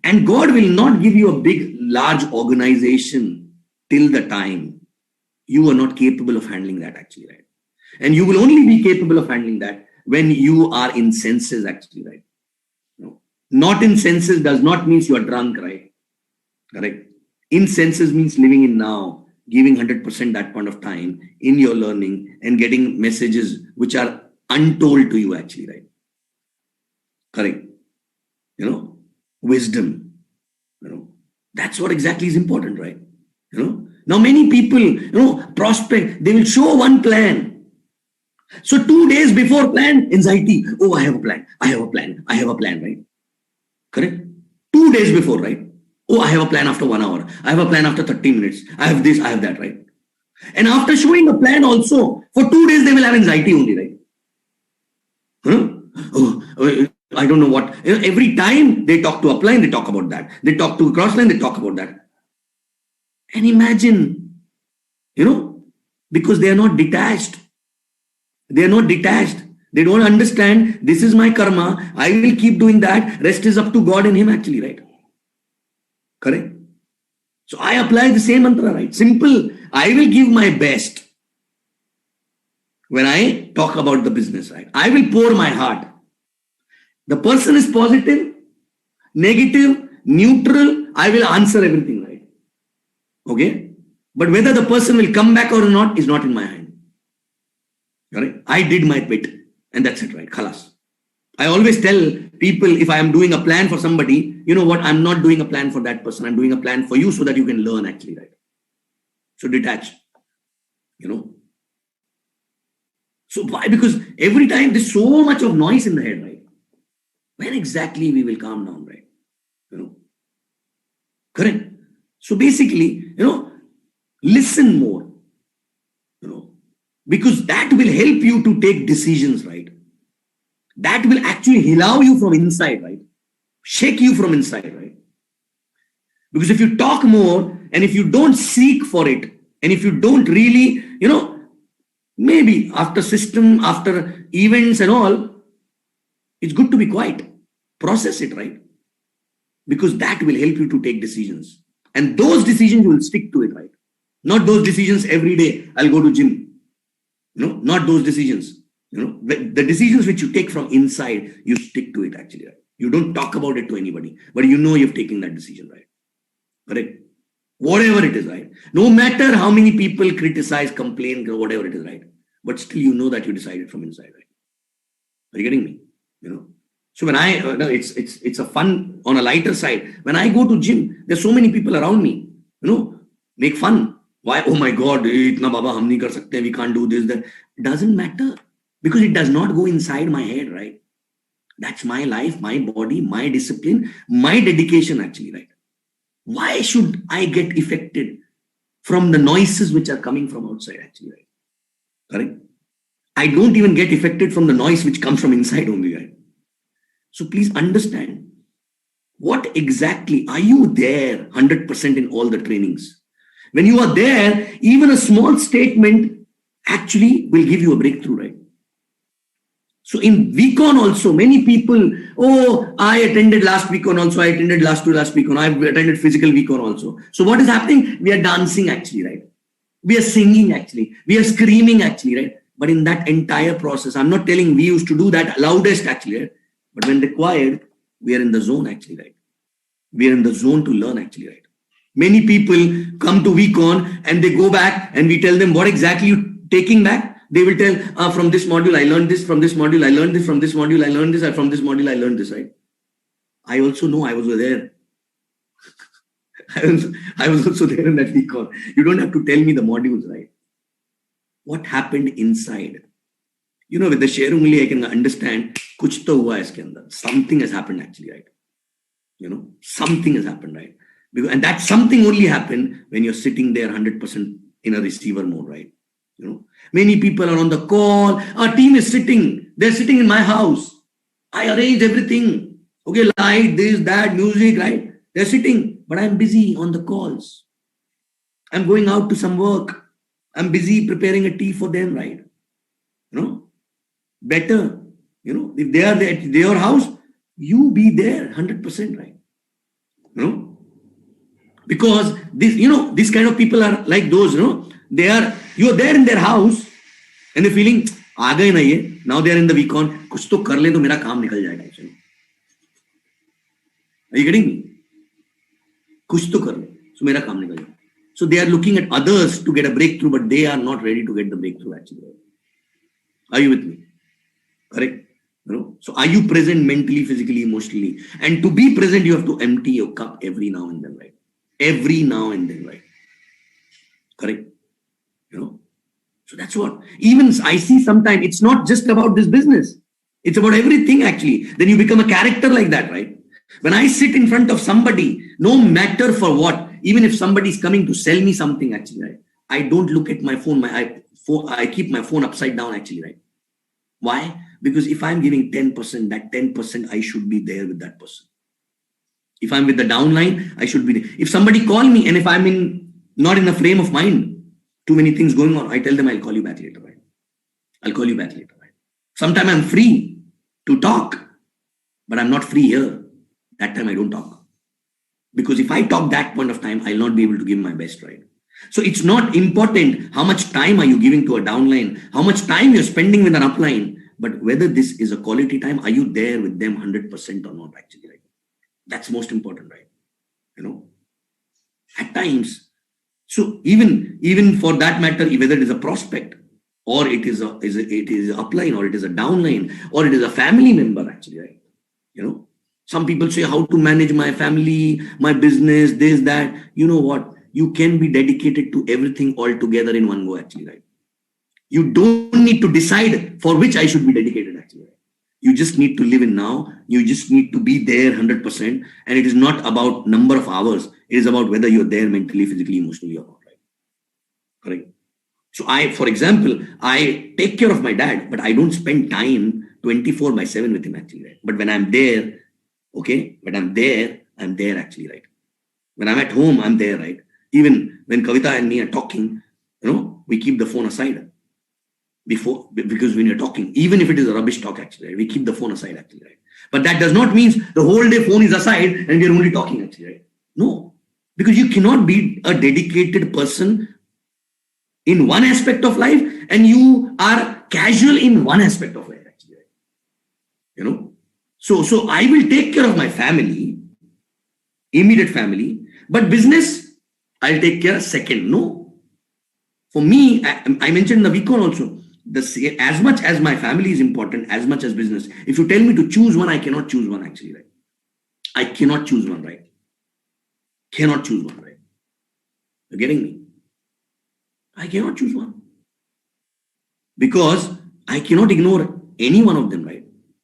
Speaker 2: And God will not give you a big, large organization till the time you are not capable of handling that actually, right? And you will only be capable of handling that when you are in senses actually, right? No. Not in senses does not mean you are drunk, right? Correct. In senses means living in now, giving 100% that point of time in your learning and getting messages which are untold to you actually, right? Correct. You know, wisdom, you know, that's what exactly is important, right? You know, now many people, you know, prospect, they will show one plan. So 2 days before plan, anxiety. Oh, I have a plan, right? Correct. 2 days before, right? Oh, I have a plan after 1 hour. I have a plan after 30 minutes. I have this, I have that, right? And after showing a plan also, for 2 days, they will have anxiety only, right? Oh, I don't know what. You know, every time they talk to upline, they talk about that. They talk to crossline, they talk about that. And imagine, you know, because they are not detached. They are not detached. They don't understand, this is my karma. I will keep doing that. Rest is up to God and Him actually, right? Correct. So I apply the same mantra, right? Simple. I will give my best when I talk about the business, right? I will pour my heart. The person is positive, negative, neutral. I will answer everything, right? Okay. But whether the person will come back or not is not in my hand. Correct. I did my bit, and that's it, right? Khalas. I always tell people, if I am doing a plan for somebody, you know what? I'm not doing a plan for that person. I'm doing a plan for you so that you can learn actually, right? So detach, you know. So why? Because every time there's so much of noise in the head, right? When exactly we will calm down, right? You know. Correct. So basically, you know, listen more, you know, because that will help you to take decisions, right? That will actually hilau you from inside, right? Shake you from inside, right? Because if you talk more and if you don't seek for it, and if you don't really, you know, maybe after system, after events and all, it's good to be quiet. Process it, right? Because that will help you to take decisions. And those decisions you will stick to it, right? Not those decisions every day, I'll go to gym. Not those decisions. The decisions which you take from inside, you stick to it actually, right? You don't talk about it to anybody, but you've taken that decision, right? Correct? Whatever it is, right? No matter how many people criticize, complain, whatever it is, right? But still you know that you decided from inside, right? Are you getting me? So when it's a fun on a lighter side. When I go to gym, there's so many people around me, make fun. Why? Oh my God, itna baba hum nahi kar sakte, we can't do this, that. Doesn't matter, because it does not go inside my head, right? That's my life, my body, my discipline, my dedication actually, right? Why should I get affected from the noises which are coming from outside actually, right? Correct? I don't even get affected from the noise which comes from inside only, right? So please understand, what exactly are you there 100% in all the trainings? When you are there, even a small statement actually will give you a breakthrough, right? So in VCon also, many people, oh, I attended last VCon also, I attended last VCon, I've attended physical VCon also. So what is happening? We are dancing actually, right? We are singing actually, we are screaming actually, right? But in that entire process, I'm not telling we used to do that loudest actually, right? But when required, we are in the zone actually, right? We are in the zone to learn actually, right? Many people come to VCon and they go back and we tell them what exactly you taking back. They will tell, from this module I learned this, from this module I learned this, from this module I learned this, and from this module I learned this, right? I also know I was there. I was also there in that VCon. You don't have to tell me the modules, right? What happened inside? With the share only I can understand, kuch to hua iske andar. Something has happened actually, right? Something has happened, right? And that something only happened when you're sitting there 100% in a receiver mode, right? Many people are on the call. Our team is sitting. They're sitting in my house. I arranged everything. Okay, light, this, that, music, right? They're sitting, but I'm busy on the calls. I'm going out to some work. I'm busy preparing a tea for them, right? Better, if they are there at their house, you be there 100%, right? Because this kind of people are like those, you're there in their house and they're feeling, aa gaye na ye, now they are in the VCon, kuch to kar le to mera kaam nikal jayega actually. Are you getting me? Kuch to kar le, so mera kaam nikal jayega. So they are looking at others to get a breakthrough, but they are not ready to get the breakthrough actually. Are you with me? Correct? So are you present mentally, physically, emotionally? And to be present, you have to empty your cup every now and then, right? Every now and then, right? Correct? So that's what. Even I see sometimes it's not just about this business. It's about everything actually. Then you become a character like that, right? When I sit in front of somebody, no matter for what, even if somebody is coming to sell me something actually, right? I don't look at my phone. I keep my phone upside down actually, right? Why? Because if I'm giving 10%, that 10% I should be there with that person. If I'm with the downline, I should be there. If somebody call me and if I'm not in a frame of mind, too many things going on, I tell them I'll call you back later, right? I'll call you back later, right? Sometimes I'm free to talk, but I'm not free here. That time I don't talk. Because if I talk that point of time, I'll not be able to give my best, right? So it's not important how much time are you giving to a downline, how much time you're spending with an upline, but whether this is a quality time, are you there with them 100% or not actually, right? That's most important, right? At times. So even for that matter, whether it is a prospect or it is a upline or it is a downline or it is a family member actually, right? Some people say how to manage my family, my business, this, that. You know what? You can be dedicated to everything all together in one go actually, right? You don't need to decide for which I should be dedicated actually, right? You just need to live in now. You just need to be there 100%. And it is not about number of hours. It is about whether you're there mentally, physically, emotionally or not, right? Correct? So for example, I take care of my dad, but I don't spend time 24/7 with him actually, right? But when I'm there, okay, I'm there actually, right? When I'm at home, I'm there, right? Even when Kavita and me are talking, we keep the phone aside. because when you're talking, even if it is a rubbish talk actually, right? We keep the phone aside actually, right? But that does not mean the whole day phone is aside and we're only talking actually, right? No, because you cannot be a dedicated person in one aspect of life and you are casual in one aspect of life actually, right? You know, so I will take care of my family, immediate family, but business I'll take care second. No, for me, I mentioned in the weekend also, as much as my family is important, as much as business. If you tell me to choose one, I cannot choose one actually, right? I cannot choose one, right? Cannot choose one, right? You're getting me? I cannot choose one because I cannot ignore any one of them, right?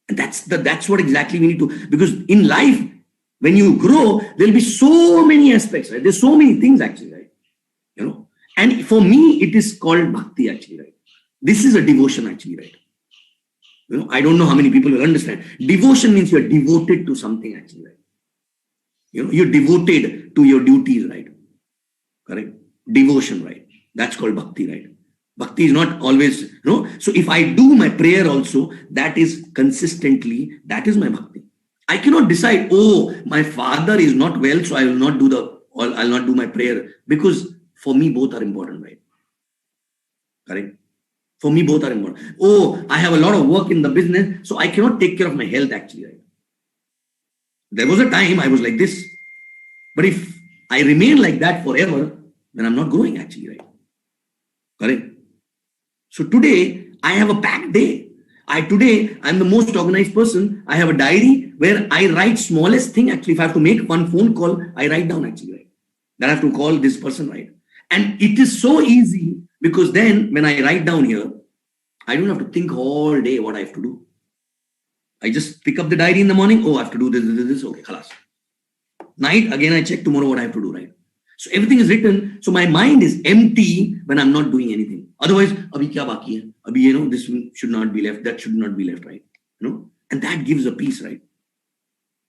Speaker 2: And that's what exactly we need to, because in life, when you grow, there'll be so many aspects, right? There's so many things actually, right? You know, and for me, it is called bhakti actually, right? This is a devotion actually, right? You know, I don't know how many people will understand. Devotion means you're devoted to something actually, right? You know, you're devoted to your duties, right? Correct? Devotion, right? That's called bhakti, right? Bhakti is not always, you know. So if I do my prayer also, that is consistently, that is my bhakti. I cannot decide, oh, my father is not well, so I will not do I'll not do my prayer, because for me both are important, right? Correct? For me both are important. Oh, I have a lot of work in the business, so I cannot take care of my health actually, right? There was a time I was like this, but if I remain like that forever, then I'm not growing actually, right? Correct? So today I have a packed day. Today I'm the most organized person. I have a diary where I write smallest thing actually. If I have to make one phone call, I write down actually, right? That I have to call this person, right? And it is so easy because then when I write down here, I don't have to think all day what I have to do. I just pick up the diary in the morning. Oh, I have to do this. Okay, khalas. Night, again, I check tomorrow what I have to do, right? So everything is written. So my mind is empty when I'm not doing anything. Otherwise, abhi kya baki hai? Abhi, you know, this should not be left. That should not be left, right? You know, and that gives a peace, right?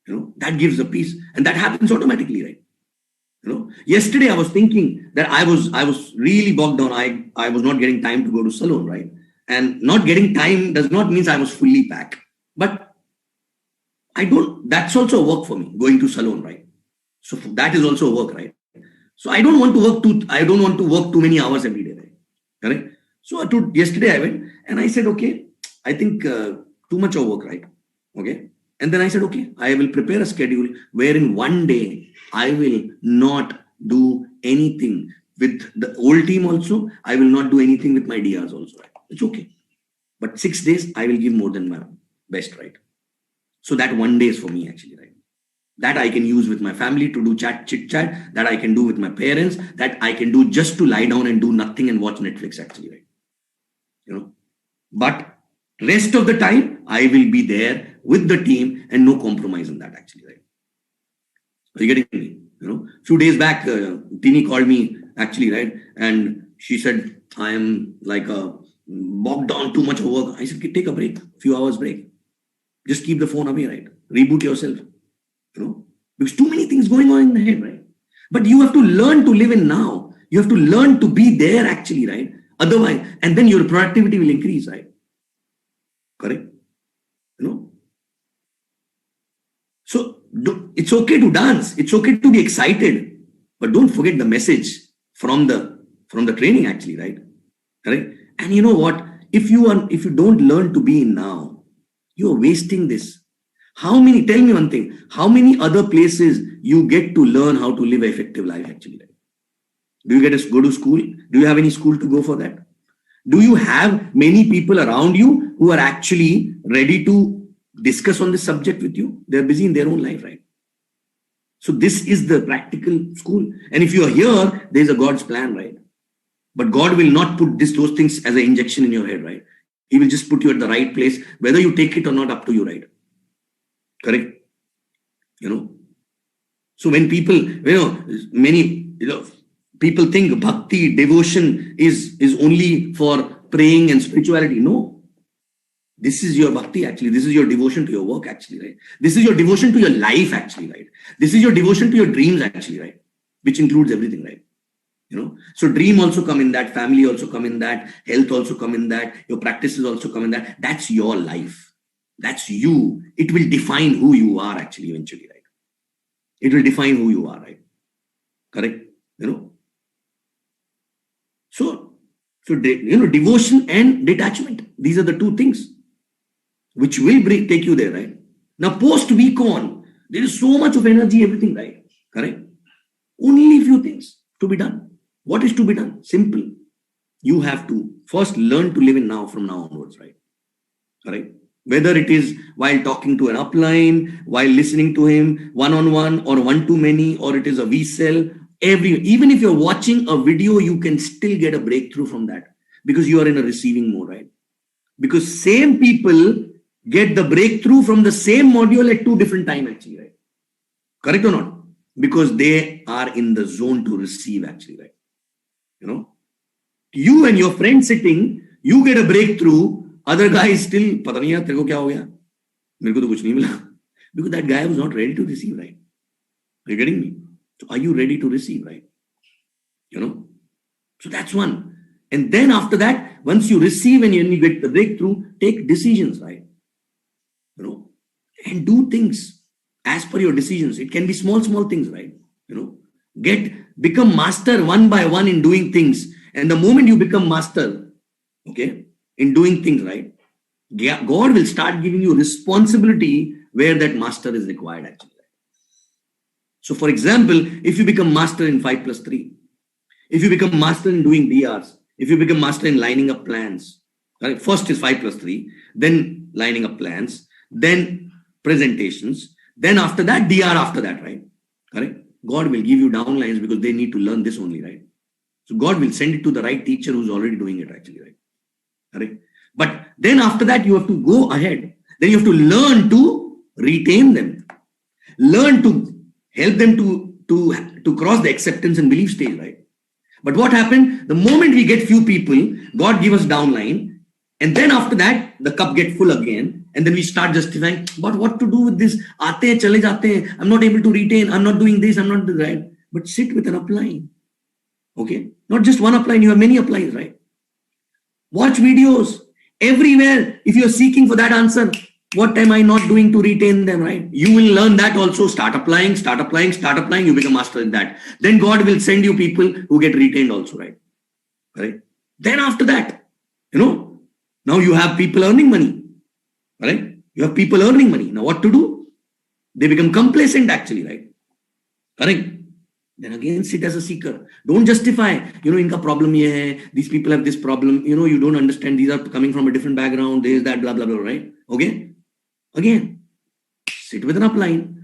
Speaker 2: You know, that gives a peace, and that happens automatically, right? You know, yesterday I was thinking that I was really bogged down. I was not getting time to go to salon, right? And not getting time does not mean I was fully packed. But that's also a work for me, going to salon, right? So that is also a work, right? So I don't want to work too many hours every day, right? Correct? So yesterday I went and I said, okay, I think too much of work, right? Okay. And then I said, okay, I will prepare a schedule wherein one day I will not do anything with the old team also. I will not do anything with my DRs also, right? It's okay. But 6 days, I will give more than my best, right? So that one day is for me actually, right? That I can use with my family to do chit chat, that I can do with my parents, that I can do just to lie down and do nothing and watch Netflix actually, right? You know, but rest of the time, I will be there with the team and no compromise in that actually, right? Are you getting me? You know, a few days back, Tini called me actually, right? And she said, I am like bogged down, too much of work. I said, take a break, few hours break. Just keep the phone away, right? Reboot yourself, you know, because too many things going on in the head, right? But you have to learn to live in now. You have to learn to be there actually, right? Otherwise, and then your productivity will increase, right? Correct? You know? So it's okay to dance. It's okay to be excited, but don't forget the message from the training actually, right? Correct? And you know what? If you don't learn to be in now, you're wasting this. Tell me one thing, how many other places you get to learn how to live an effective life actually? Right? Do you get to go to school? Do you have any school to go for that? Do you have many people around you who are actually ready to discuss on this subject with you? They're busy in their own life, right? So this is the practical school. And if you are here, there's a God's plan, right? But God will not put those things as an injection in your head, right? He will just put you at the right place, whether you take it or not, up to you, right? Correct? You know. So when people, people think bhakti, devotion is only for praying and spirituality. No. This is your bhakti actually. This is your devotion to your work actually, right? This is your devotion to your life actually, right? This is your devotion to your dreams actually, right? Which includes everything, right? So dream also come in that, family also come in that, health also come in that, your practices also come in that. That's your life. That's you. It will define who you are actually eventually, right? It will define who you are, right? Correct? So devotion and detachment. These are the two things which will take you there, right? Now, post week on, there is so much of energy, everything, right? Correct? Only few things to be done. What is to be done? Simple. You have to first learn to live in now from now onwards, right? Correct? Whether it is while talking to an upline, while listening to him one-on-one or one-to-many, or it is a V-cell, even if you're watching a video, you can still get a breakthrough from that because you are in a receiving mode, right? Because same people get the breakthrough from the same module at two different times actually, right? Correct or not? Because they are in the zone to receive actually, right? You and your friend sitting, you get a breakthrough, other guy is still, pata nahi yaar, tere ko kya ho gaya? Mere ko to kuch nahi mila. Because that guy was not ready to receive, right? Are you getting me? So are you ready to receive, right? So that's one. And then after that, once you receive and you get the breakthrough, take decisions, right? And do things as per your decisions. It can be small things, right? Become master one by one in doing things. And the moment you become master, okay, in doing things, right, God will start giving you responsibility where that master is required actually. So for example, if you become master in 5+3, if you become master in doing DRs, if you become master in lining up plans, right? First is 5+3, then lining up plans, then presentations, then after that, DR after that, right? Correct? God will give you downlines because they need to learn this only, right? So God will send it to the right teacher who's already doing it actually, right? Correct? But then after that, you have to go ahead. Then you have to learn to retain them. Learn to help them to cross the acceptance and belief stage, right? But what happened? The moment we get few people, God give us downline. And then after that, the cup get full again. And then we start justifying, but what to do with this? Aate hai, chale jaate hai. I'm not able to retain. I'm not doing this. I'm not doing that. But sit with an upline. Okay? Not just one upline. You have many uplines, right? Watch videos. Everywhere. If you're seeking for that answer, what am I not doing to retain them, right? You will learn that also. Start applying. You become master in that. Then God will send you people who get retained also, right? Right? Then after that, now you have people earning money. Right? You have people earning money. Now what to do? They become complacent actually, right? Correct? Then again, sit as a seeker. Don't justify, inka problem ye hai, these people have this problem, you don't understand, these are coming from a different background, there is that, blah, blah, blah, right? Okay? Again, sit with an upline,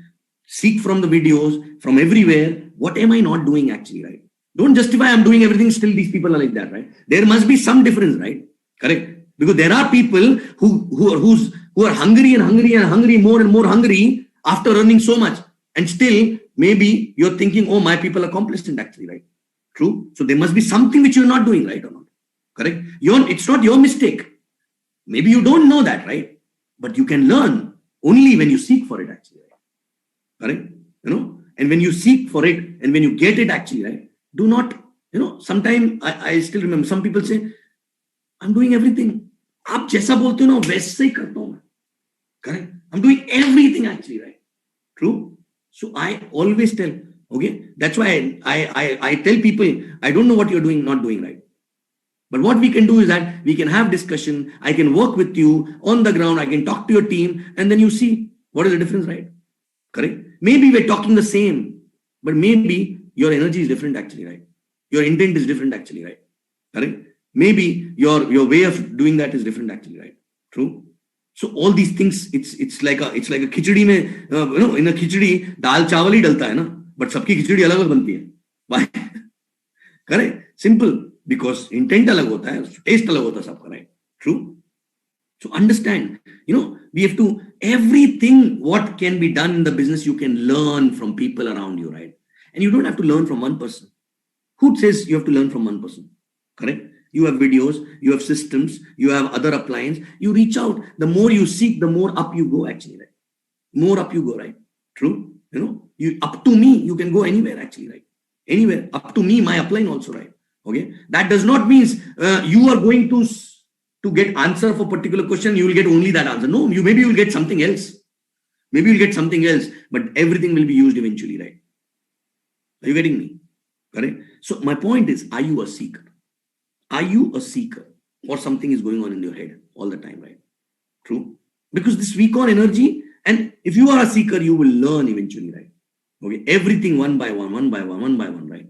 Speaker 2: seek from the videos, from everywhere, what am I not doing actually, right? Don't justify I'm doing everything, still these people are like that, right? There must be some difference, right? Correct? Because there are people who are hungry and hungry, more and more hungry after earning so much. And still, maybe you're thinking, oh, my people are complacent actually, right? True. So there must be something which you're not doing, right or not? Correct? It's not your mistake. Maybe you don't know that, right? But you can learn only when you seek for it actually, right? Correct? And when you seek for it and when you get it actually, right? Do not, sometimes I still remember some people say, I'm doing everything. आप जैसा बोलते हो ना वैसे ही करता हूं मैं. Correct? I'm doing everything actually, right? True? So I always tell, okay? That's why I tell people, I don't know what you're doing, not doing, right? But what we can do is that we can have discussion. I can work with you on the ground. I can talk to your team and then you see what is the difference, right? Correct? Maybe we're talking the same, but maybe your energy is different actually, right? Your intent is different actually, right? Correct? Maybe your way of doing that is different actually, right? True? So all these things, it's like a khichdi mein, in a khichdi, dal chawal hi dalta hai na, but sabki khichdi alag alag banti hai. Why? Correct? Simple. Because intent alag hota hai, taste alag hota hai sabka, right? True? So understand, we have to, everything what can be done in the business, you can learn from people around you, right? And you don't have to learn from one person. Who says you have to learn from one person? Correct? You have videos, you have systems, you have other appliances. You reach out. The more you seek, the more up you go actually, right? More up you go, right? True? You up to me, you can go anywhere actually, right? anywhere, up to me, my upline also, right? Okay, that does not mean you are going to get answer for particular question, you will get only that answer. No, maybe you will get something else. Maybe you'll get something else, but everything will be used eventually, right? Are you getting me? Correct? So my point is, are you a seeker? Are you a seeker? Or something is going on in your head all the time, right? True? Because this Vicon energy, and if you are a seeker, you will learn eventually, right? Okay, everything one by one, right?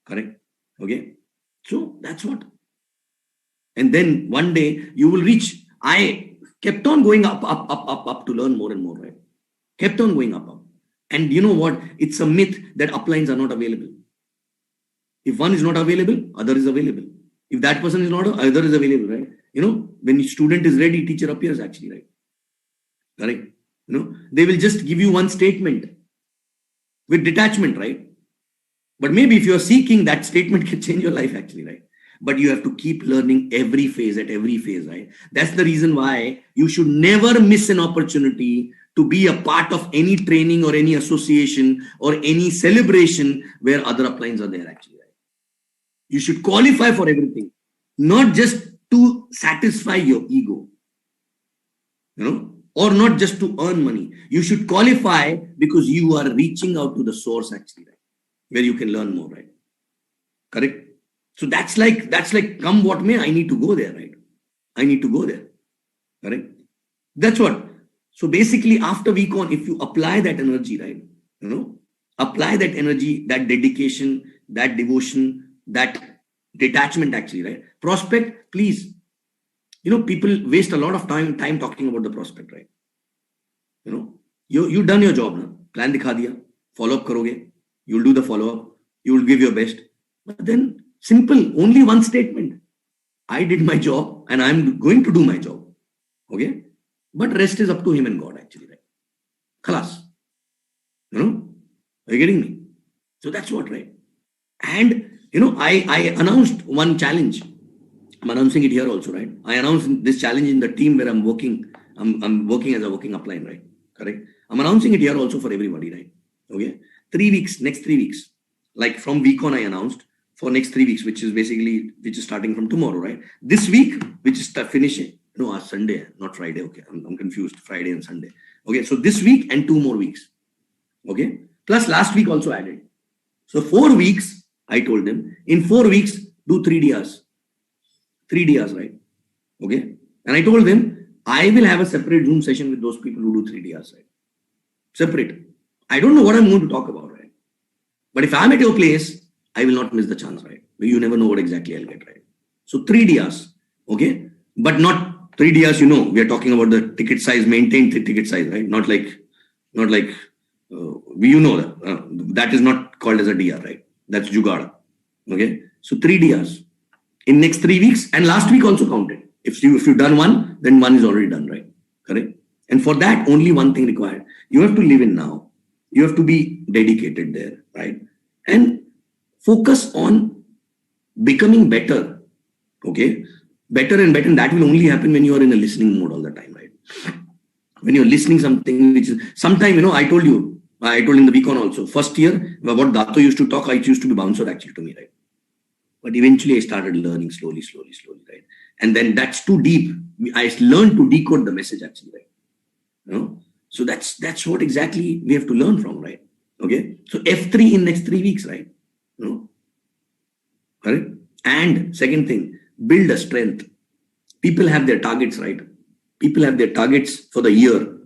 Speaker 2: Correct? Okay, so that's what. And then one day you will reach. I kept on going up to learn more and more, right? Kept on going up. And you know what? It's a myth that uplines are not available. If one is not available, other is available. If that person is not, other is available, right? You know, when student is ready, teacher appears actually, right? Correct? You know, they will just give you one statement with detachment, right? But maybe if you are seeking, that statement can change your life actually, right? But you have to keep learning every phase, right? That's the reason why you should never miss an opportunity to be a part of any training or any association or any celebration where other uplines are there actually, right? You should qualify for everything, not just to satisfy your ego, you know, or not just to earn money. You should qualify because you are reaching out to the source actually, right? Where you can learn more, right? Correct? So that's like come what may, I need to go there, right? I need to go there. Correct? That's what. So basically after Vicon, if you apply that energy, right? You know, apply that energy, that dedication, that devotion, that detachment actually, right? Prospect, please. You know, people waste a lot of time talking about the prospect, right? You know, you done your job now. Plan dikha diya, follow up karoge, you'll do the follow up, you will give your best. But then simple, only one statement. I did my job and I'm going to do my job. Okay? But rest is up to him and God actually, right? Khalas. You know? Are you getting me? So that's what, right? And you know, I announced one challenge. I'm announcing it here also, right? I announced this challenge in the team where I'm working. I'm working as a working upline, right? Correct. I'm announcing it here also for everybody, right? Okay. 3 weeks, next 3 weeks. Like from Vicon, I announced for next 3 weeks, which is starting from tomorrow, right? This week, which is finishing. No, Sunday, not Friday. Okay. I'm confused. Friday and Sunday. Okay. So this week and 2 more weeks. Okay. Plus last week also added. So 4 weeks, I told them, in 4 weeks, do 3 DRs. 3 DRs, right? Okay. And I told them, I will have a separate Zoom session with those people who do 3 DRs, right? Separate. I don't know what I'm going to talk about, right? But if I'm at your place, I will not miss the chance, right? You never know what exactly I'll get, right? So 3 DRs, okay? But not 3 DRs, you know, we are talking about the ticket size, maintained ticket size, right? Not like you know that is not called as a DR, right? That's Jugaad, okay? So 3 DRs in next 3 weeks, and last week also counted. If you've done one, then one is already done, right? Correct? And for that, only one thing required. You have to live in now. You have to be dedicated there, right? And focus on becoming better, okay? Better and better. And that will only happen when you are in a listening mode all the time, right? When you're listening something, which is sometime, you know, I told in the Vicon also, first year, what Dato used to talk, I used to be bouncer actually to me, right? But eventually I started learning slowly, right? And then that's too deep. I learned to decode the message actually, right? You know? So that's what exactly we have to learn from, right? Okay. So F3 in next 3 weeks, right? You know? Correct? And second thing, build a strength. People have their targets, right? People have their targets for the year.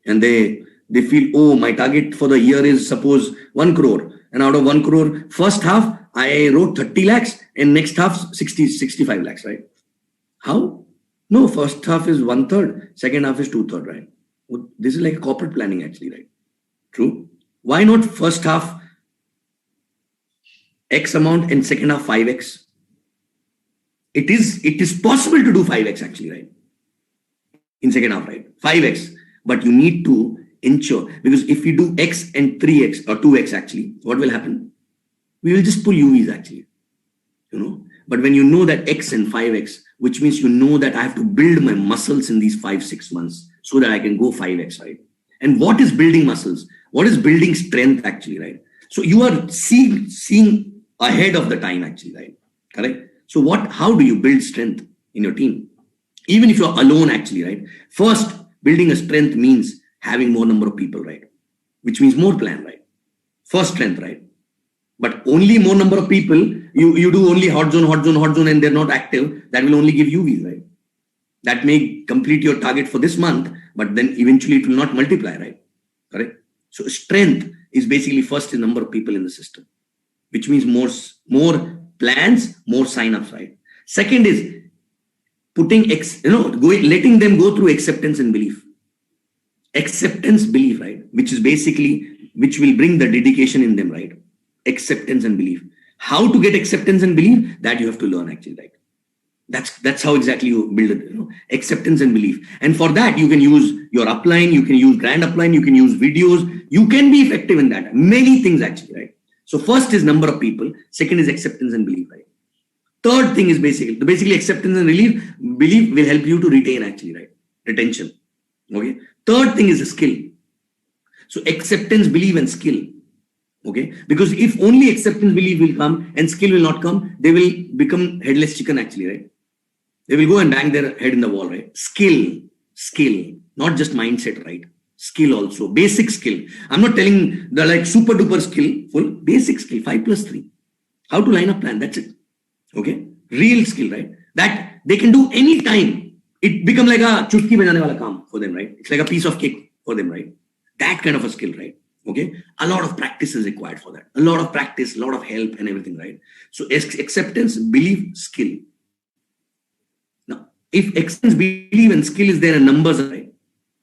Speaker 2: And they feel, oh, my target for the year is suppose 1 crore. And out of 1 crore, first half, I wrote 30 lakhs and next half 65 lakhs, right? How? No, first half is 1/3, second half is 2/3, right? Well, this is like a corporate planning actually, right? True. Why not first half X amount and second half 5x? It is possible to do 5x actually, right? In second half, right? 5x. But you need to ensure, because if you do X and 3x or 2x actually, what will happen? We will just pull UVs actually, you know. But when you know that X and 5x, which means you know that I have to build my muscles in these 5-6 months so that I can go 5x, right? And what is building muscles? What is building strength actually, right? So you are seeing ahead of the time actually, right? Correct. So how do you build strength in your team? Even if you're alone actually, right? First, building a strength means having more number of people, right? Which means more plan, right? First strength, right? But only more number of people, you do only hot zone, and they're not active, that will only give UVs, right? That may complete your target for this month, but then eventually it will not multiply, right? Correct? So strength is basically first the number of people in the system, which means more plans, more sign-ups, right? Second is letting them go through acceptance and belief. Acceptance, belief, right? Which will bring the dedication in them, right? Acceptance and belief. How to get acceptance and belief? That you have to learn actually, right? That's how exactly you build it, acceptance and belief. And for that, you can use your upline, you can use grand upline, you can use videos, you can be effective in that. Many things actually, right? So first is number of people, second is acceptance and belief, right? Third thing is basically acceptance and belief will help you to retain actually, right? Retention. Okay. Third thing is a skill. So acceptance, belief, and skill. Okay. Because if only acceptance, belief will come and skill will not come, they will become headless chicken actually, right? They will go and bang their head in the wall, right? Skill, not just mindset, right? Skill also, basic skill. I'm not telling the like super duper skillful, basic skill, 5+3. How to line up plan, that's it. Okay, real skill, right? That they can do any time. It become like a chutki bajane wala kaam for them, right? It's like a piece of cake for them, right? That kind of a skill, right? Okay, a lot of practice is required for that. A lot of practice, a lot of help and everything, right? So acceptance, belief, skill. Now, if acceptance, belief, and skill is there and numbers are right,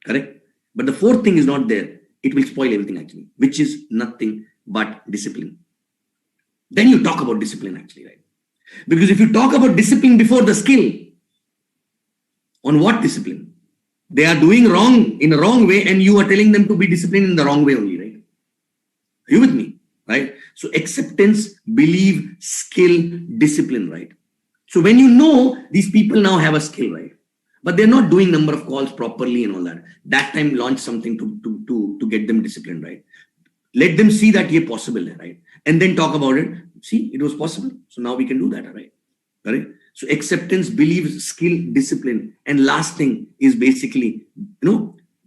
Speaker 2: correct? But the fourth thing is not there, it will spoil everything actually, which is nothing but discipline. Then you talk about discipline actually, right? Because if you talk about discipline before the skill, on what discipline? They are doing wrong in a wrong way and you are telling them to be disciplined in the wrong way only, right? Are you with me? Right? So acceptance, belief, skill, discipline, right? So when you know these people now have a skill, right? But they're not doing number of calls properly and all that. That time launch something to get them disciplined, right? Let them see that it's possible, right? And then talk about it. See, it was possible. So now we can do that, right? Right? So acceptance, belief, skill, discipline. And last thing is basically,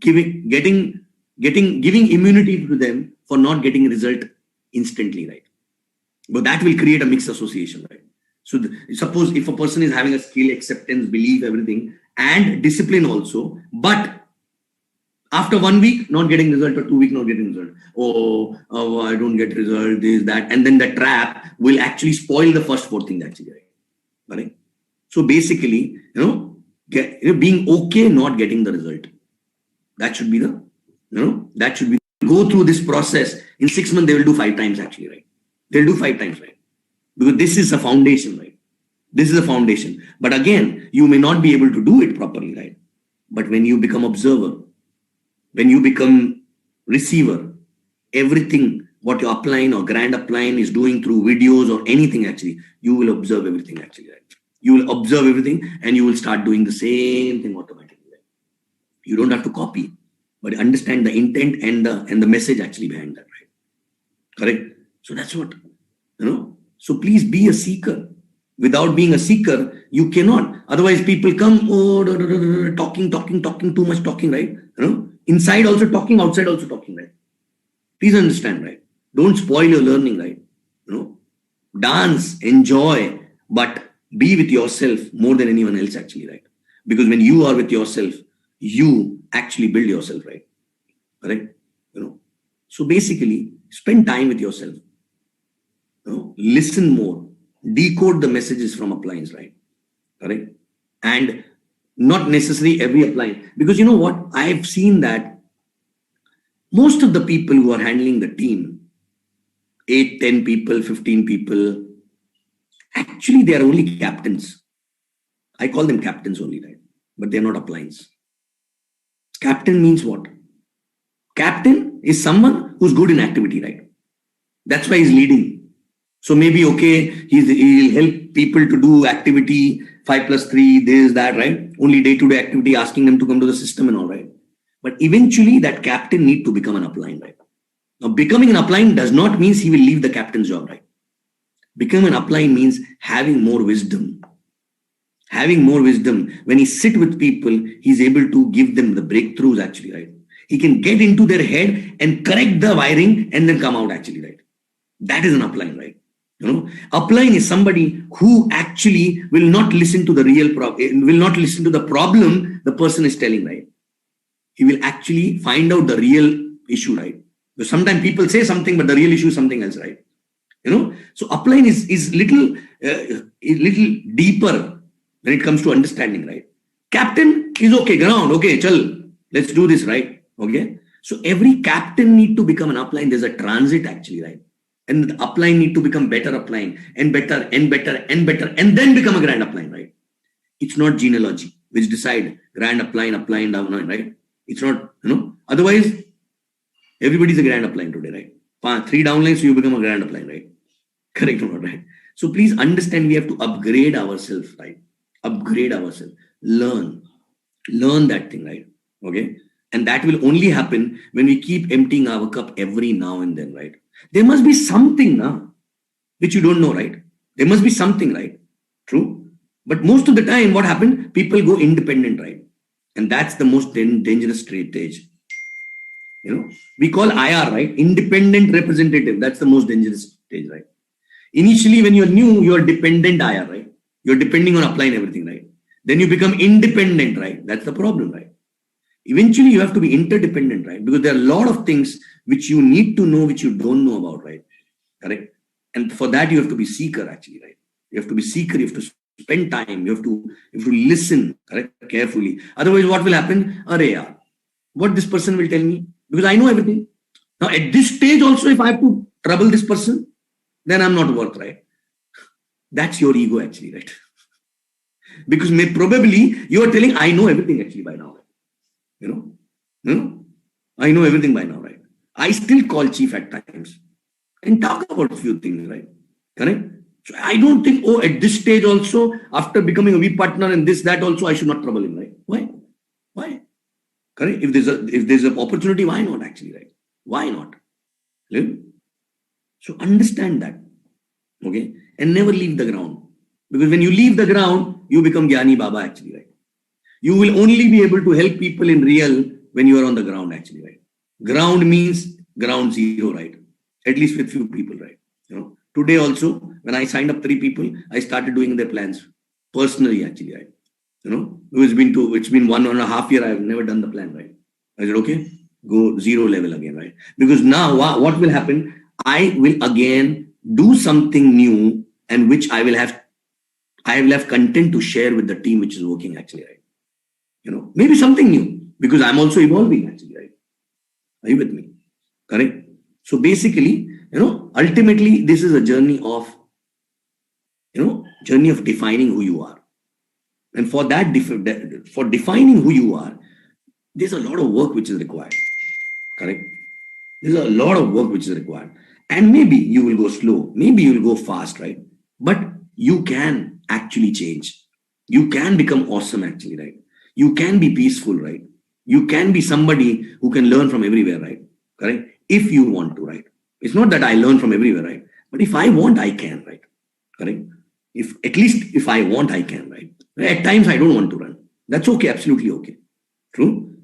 Speaker 2: giving immunity to them for not getting result instantly, right? But that will create a mixed association, right? So suppose if a person is having a skill, acceptance, belief, everything, and discipline also, but after 1 week, not getting result, or 2 weeks, not getting result. Oh, I don't get result, this, that. And then the trap will actually spoil the first 4 things actually, right? So basically, being okay, not getting the result. That should be go through this process. In 6 months, they will do 5 times actually, right? They'll do 5 times, right? Because this is a foundation, right? This is a foundation. But again, you may not be able to do it properly, right? But when you become observer, when you become receiver, everything what your upline or grand upline is doing through videos or anything actually, you will observe everything actually, right? You will observe everything and you will start doing the same thing automatically. Right? You don't have to copy, but understand the intent and the message actually behind that, right? Correct? So that's what, So please be a seeker. Without being a seeker, you cannot. Otherwise, people come, talking, too much talking, right? Inside also talking, outside also talking, right? Please understand, right? Don't spoil your learning, right? Dance, enjoy, but be with yourself more than anyone else actually, right? Because when you are with yourself, you actually build yourself, right? Correct? So basically, spend time with yourself. Listen more, decode the messages from uplines, right? Correct? And not necessarily every upline, because you know what? I've seen that most of the people who are handling the team, 8, 10 people, 15 people, actually they are only captains. I call them captains only, right? But they're not uplines. Captain means what? Captain is someone who's good in activity, right? That's why he's leading. So maybe, okay, he'll help people to do activity, 5+3, this, that, right? Only day-to-day activity, asking them to come to the system and all, right? But eventually that captain need to become an upline, right? Now, becoming an upline does not mean he will leave the captain's job, right? Becoming an upline means having more wisdom. Having more wisdom. When he sit with people, he's able to give them the breakthroughs, actually, right? He can get into their head and correct the wiring and then come out, actually, right? That is an upline, right? Upline is somebody who actually will not listen to the real problem, will not listen to the problem the person is telling, right? He will actually find out the real issue, right? Because sometimes people say something, but the real issue is something else, right? So upline is little deeper when it comes to understanding, right? Captain is okay, ground, okay, chal, let's do this, right? Okay. So every captain need to become an upline. There's a transit, actually, right? And the upline need to become better upline and better and better and better and then become a grand upline, right? It's not genealogy which decide grand upline, down, right? It's not, otherwise everybody's a grand upline today, right? 3 downlines, so you become a grand upline, right? Correct or not, right? So please understand, we have to upgrade ourselves, right? Upgrade ourselves. Learn that thing, right? Okay. And that will only happen when we keep emptying our cup every now and then, right? There must be something now which you don't know, right? There must be something, right? True. But most of the time, what happened? People go independent, right? And that's the most dangerous stage. We call IR, right? Independent representative. That's the most dangerous stage, right? Initially, when you're new, you're dependent IR, right? You're depending on applying everything, right? Then you become independent, right? That's the problem, right? Eventually, you have to be interdependent, right? Because there are a lot of things which you need to know, which you don't know about, right? Correct? And for that, you have to be seeker, actually, right? You have to be seeker. You have to spend time. You have to listen, correct, carefully. Otherwise, what will happen? What this person will tell me? Because I know everything. Now, at this stage also, if I have to trouble this person, then I'm not worth, right? That's your ego, actually, right? Because probably you are telling, I know everything actually by now. I know everything by now, right? I still call chief at times and talk about a few things, right? Correct? So I don't think, at this stage also, after becoming a V partner and this, that also, I should not trouble him, right? Why? Correct? If there's an opportunity, why not, actually, right? Why not? So understand that, okay? And never leave the ground. Because when you leave the ground, you become Gyani Baba, actually, right? You will only be able to help people in real when you are on the ground, actually, right? Ground means ground zero, right? At least with few people, right? Today also, when I signed up 3 people, I started doing their plans personally, actually, right? It's been 1.5 years, I have never done the plan, right? I said, okay, go 0 level again, right? Because now what will happen? I will again do something new, and which I will have content to share with the team which is working, actually, right? Maybe something new, because I'm also evolving, actually, right? Are you with me? Correct? So basically, ultimately, this is a journey of defining who you are. And for that, for defining who you are, there's a lot of work which is required. Correct? There's a lot of work which is required. And maybe you will go slow. Maybe you will go fast, right? But you can actually change. You can become awesome, actually, right? You can be peaceful, right? You can be somebody who can learn from everywhere, right? Correct? If you want to, right? It's not that I learn from everywhere, right? But if I want, I can, right? Correct? At least if I want, I can, right? At times I don't want to run. That's okay, absolutely okay. True?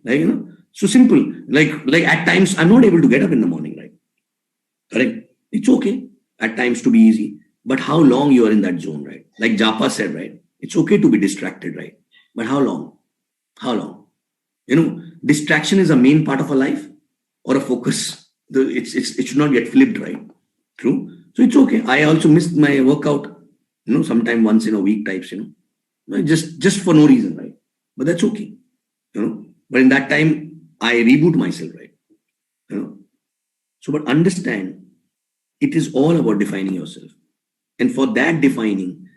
Speaker 2: So simple. Like at times I'm not able to get up in the morning, right? Correct? It's okay at times to be easy. But how long you are in that zone, right? Like Japa said, right? It's okay to be distracted, right? But how long? How long? Distraction is a main part of a life or a focus. It should not get flipped, right? True. So it's okay. I also missed my workout, sometime once in a week types, just for no reason, right? But that's okay, But in that time, I reboot myself, right? So, but understand, it is all about defining yourself. And for that defining,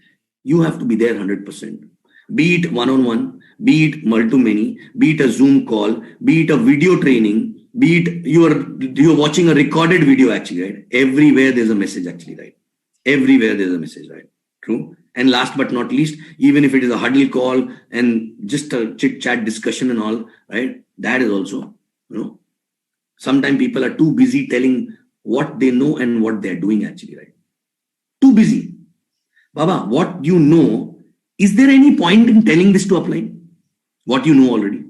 Speaker 2: you have to be there 100%. Be it one-on-one, be it multi-many, be it a Zoom call, be it a video training, be it you're watching a recorded video, actually, right? Everywhere there's a message, actually, right? Everywhere there's a message, right? True. And last but not least, even if it is a huddle call and just a chit-chat discussion and all, right? That is also, Sometimes people are too busy telling what they know and what they're doing actually, right? Too busy. Baba, what you know, is there any point in telling this to upline? What you know already?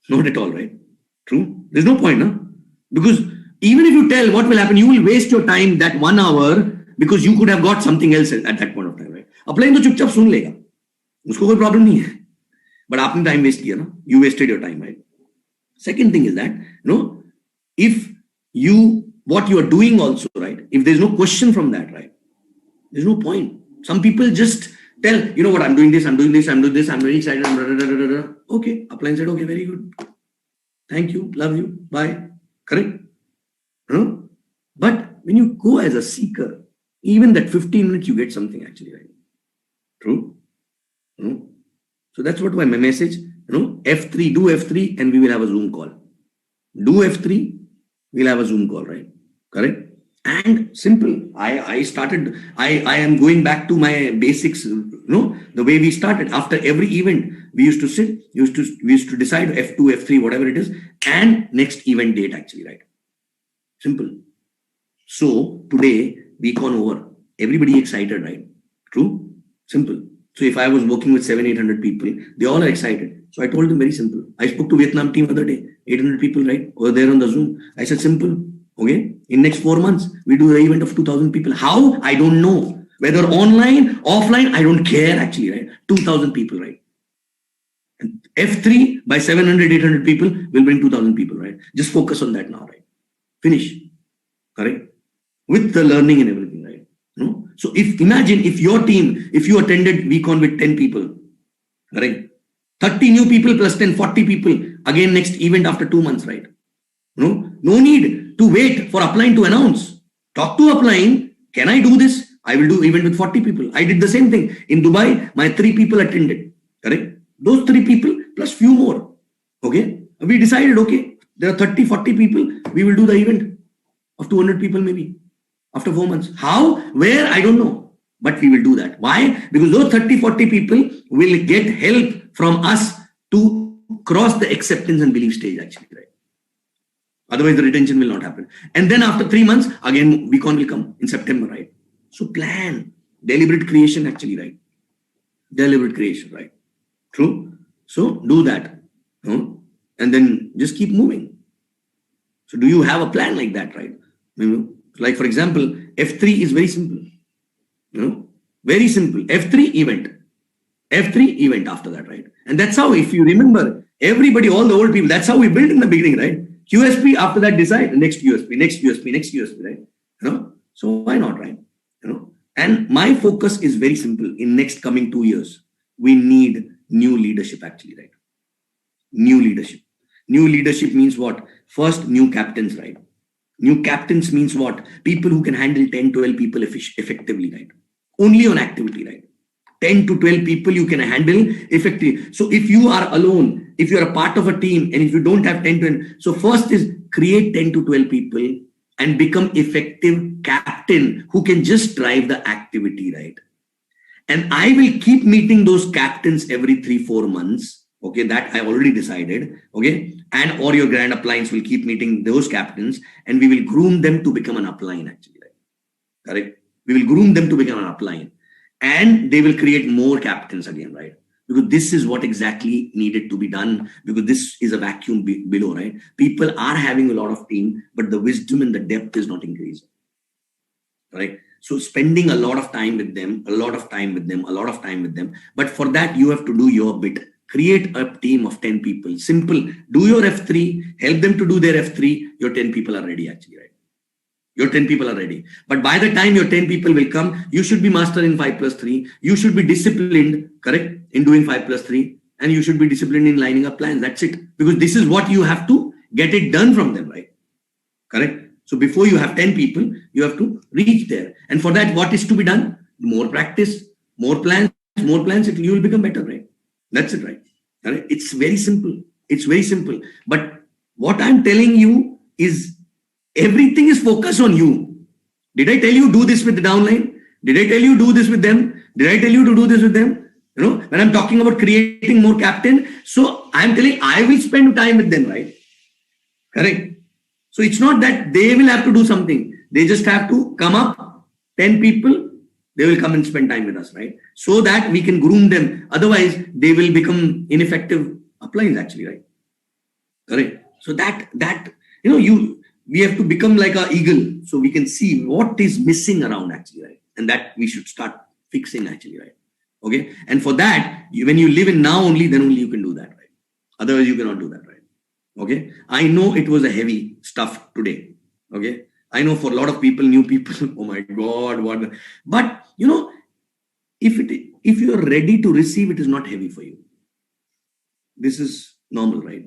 Speaker 2: Not at all, right? True? There's no point, no? Because even if you tell, what will happen? You will waste your time that 1 hour because you could have got something else at that point of time, right? Upline to चुपचाप सुन लेगा, उसको कोई problem नहीं है. But आपने time waste किया ना? You wasted your time, right? Second thing is that, if what you are doing also, right? If there's no question from that, right? There's no point. Some people just tell, you know what, I'm doing this, I'm doing this, I'm doing this, I'm very excited. Okay, upline said, okay, very good. Thank you, love you, bye. Correct? But when you go as a seeker, even that 15 minutes, you get something actually, right? True? So that's what my message, F3, do F3 and we will have a Zoom call. Do F3, we'll have a Zoom call, right? Correct? And simple. I am going back to my basics, the way we started. After every event, we used to sit, we used to decide F2, F3, whatever it is, and next event date actually, right? Simple. So today, VCon over. Everybody excited, right? True? Simple. So if I was working with 700-800 people, they all are excited. So I told them very simple. I spoke to Vietnam team the other day, 800 people, right? Over there on the Zoom. I said, simple. Okay. In next 4 months, we do the event of 2,000 people. How? I don't know. Whether online, offline, I don't care actually, right? 2,000 people, right? And F3 by 700-800 people will bring 2,000 people, right? Just focus on that now, right? Finish. Correct? With the learning and everything, right? So imagine if your team, if you attended VCon with 10 people, correct? 30 new people plus 10, 40 people, again next event after 2 months, right? No need to wait for upline to announce. Talk to upline. Can I do this? I will do event with 40 people. I did the same thing. In Dubai, my 3 people attended, correct? Those 3 people plus few more, okay? We decided, okay, there are 30, 40 people. We will do the event of 200 people maybe after 4 months. How? Where? I don't know. But we will do that. Why? Because those 30, 40 people will get help from us to cross the acceptance and belief stage actually, right? Otherwise, the retention will not happen. And then after 3 months, again, VCon will come in September, right? So plan, deliberate creation actually, right? Deliberate creation, right? True? So do that. And then just keep moving. So do you have a plan like that, right? Like for example, F3 is very simple. Very simple. F3 event. F3 event after that, right? And that's how, if you remember, everybody, all the old people, that's how we built in the beginning, right? QSP, after that decide next USP, next USP, next USP, right? So why not, right? And my focus is very simple. In next coming 2 years, we need new leadership actually, right? New leadership. New leadership means what? First, new captains, right? New captains means what? People who can handle 10, 12 people effectively, right? Only on activity, right? 10 to 12 people you can handle effectively. So if you are alone, if you're a part of a team, and if you don't have 10 to 12, so first is create 10 to 12 people and become effective captain who can just drive the activity, right? And I will keep meeting those captains every 3-4 months. Okay, that I already decided. Okay, and or your grand uplines will keep meeting those captains, and we will groom them to become an upline actually, right? Correct? We will groom them to become an upline, and they will create more captains again, right? Because this is what exactly needed to be done, because this is a vacuum below, right? People are having a lot of team, but the wisdom and the depth is not increasing, right? So spending a lot of time with them, a lot of time with them, a lot of time with them. But for that, you have to do your bit. Create a team of 10 people. Simple. Do your F3, help them to do their F3. Your 10 people are ready actually, right? Your 10 people are ready. But by the time your 10 people will come, you should be master in 5+3. You should be disciplined, correct, in doing 5+3. And you should be disciplined in lining up plans. That's it. Because this is what you have to get it done from them, right? Correct? So before you have 10 people, you have to reach there. And for that, what is to be done? More practice, more plans, you will become better, right? That's it, right? Correct? It's very simple. It's very simple. But what I'm telling you is everything is focused on you. Did I tell you do this with the downline? Did I tell you do this with them? Did I tell you to do this with them? When I'm talking about creating more captain, so I'm telling I will spend time with them, right? Correct? So it's not that they will have to do something. They just have to come up, 10 people, they will come and spend time with us, right? So that we can groom them. Otherwise, they will become ineffective uplines actually, right? Correct. So we have to become like an eagle so we can see what is missing around actually, right? And that we should start fixing actually, right? Okay. And for that, when you live in now only, then only you can do that, right? Otherwise, you cannot do that, right? Okay. I know it was a heavy stuff today. Okay. I know for a lot of people, new people, oh my God, what? But if you are ready to receive, it is not heavy for you. This is normal, right?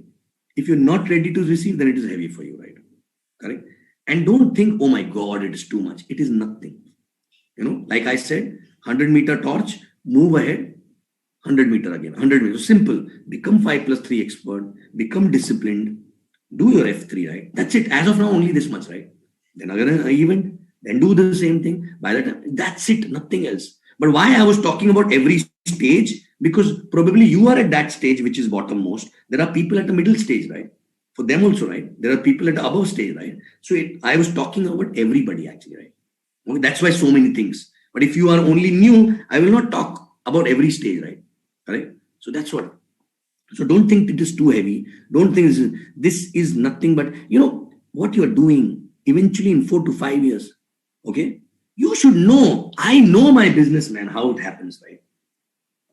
Speaker 2: If you're not ready to receive, then it is heavy for you, right? Correct. And don't think, oh my God, it is too much. It is nothing. Like I said, 100-meter torch, move ahead, 100 meter again, 100 meters. Simple. Become 5+3 expert, become disciplined, do your F3, right? That's it. As of now, only this much, right? Then again, an event, then do the same thing. By the time, that's it, nothing else. But why I was talking about every stage? Because probably you are at that stage, which is bottom most. There are people at the middle stage, right? For them also, right? There are people at the above stage, right? So I was talking about everybody actually, right? Okay, that's why so many things. But if you are only new, I will not talk about every stage, right? Correct? So that's what. So don't think it is too heavy. Don't think this is nothing but, what you are doing eventually in 4 to 5 years. Okay? You should know. I know my business, man, how it happens, right?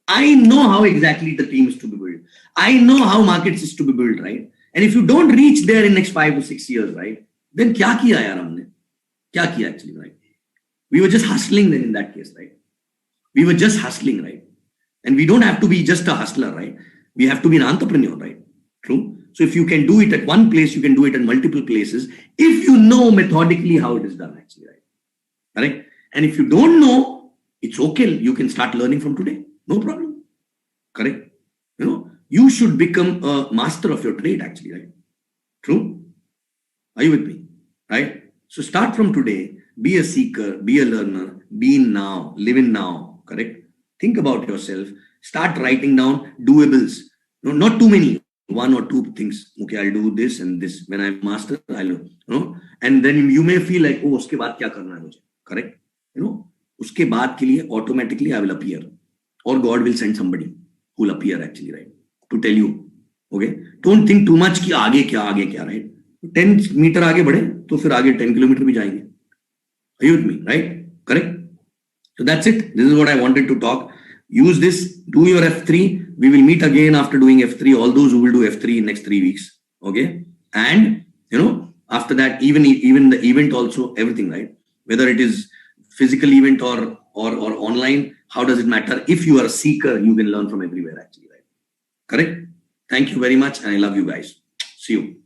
Speaker 2: I know how exactly the team is to be built. I know how markets is to be built, right? And if you don't reach there in next 5 to 6 years, right? Then kya kiya yaar humne? Kya kiya actually, right? We were just hustling then in that case, right? We were just hustling, right? And we don't have to be just a hustler, right? We have to be an entrepreneur, right? True. So if you can do it at one place, you can do it at multiple places. If you know methodically how it is done, actually, right? Correct? And if you don't know, it's okay. You can start learning from today. No problem. Correct? You should become a master of your trade, actually, right? True? Are you with me? Right? So start from today. Be a seeker, be a learner, be in now, live in now. Correct? Think about yourself. Start writing down doables. No, not too many. 1 or 2 things. Okay, I'll do this and this. When I'm master, I'll and then you may feel like, oh, uske baad kya karna hai mujhe? Correct? Uske baad ke liye automatically I will appear. Or God will send somebody who will appear actually, right? To tell you. Okay? Don't think too much ki aage kya, right? 10 meter aage badhe, to fir aage 10 kilometer bhi jayenge. Are you with me? Right? Correct? So that's it. This is what I wanted to talk. Use this, do your F3. We will meet again after doing F3. All those who will do F3 in next 3 weeks. Okay. And, after that, even the event also, everything, right? Whether it is physical event or online, how does it matter? If you are a seeker, you can learn from everywhere actually, right? Correct? Thank you very much. And I love you guys. See you.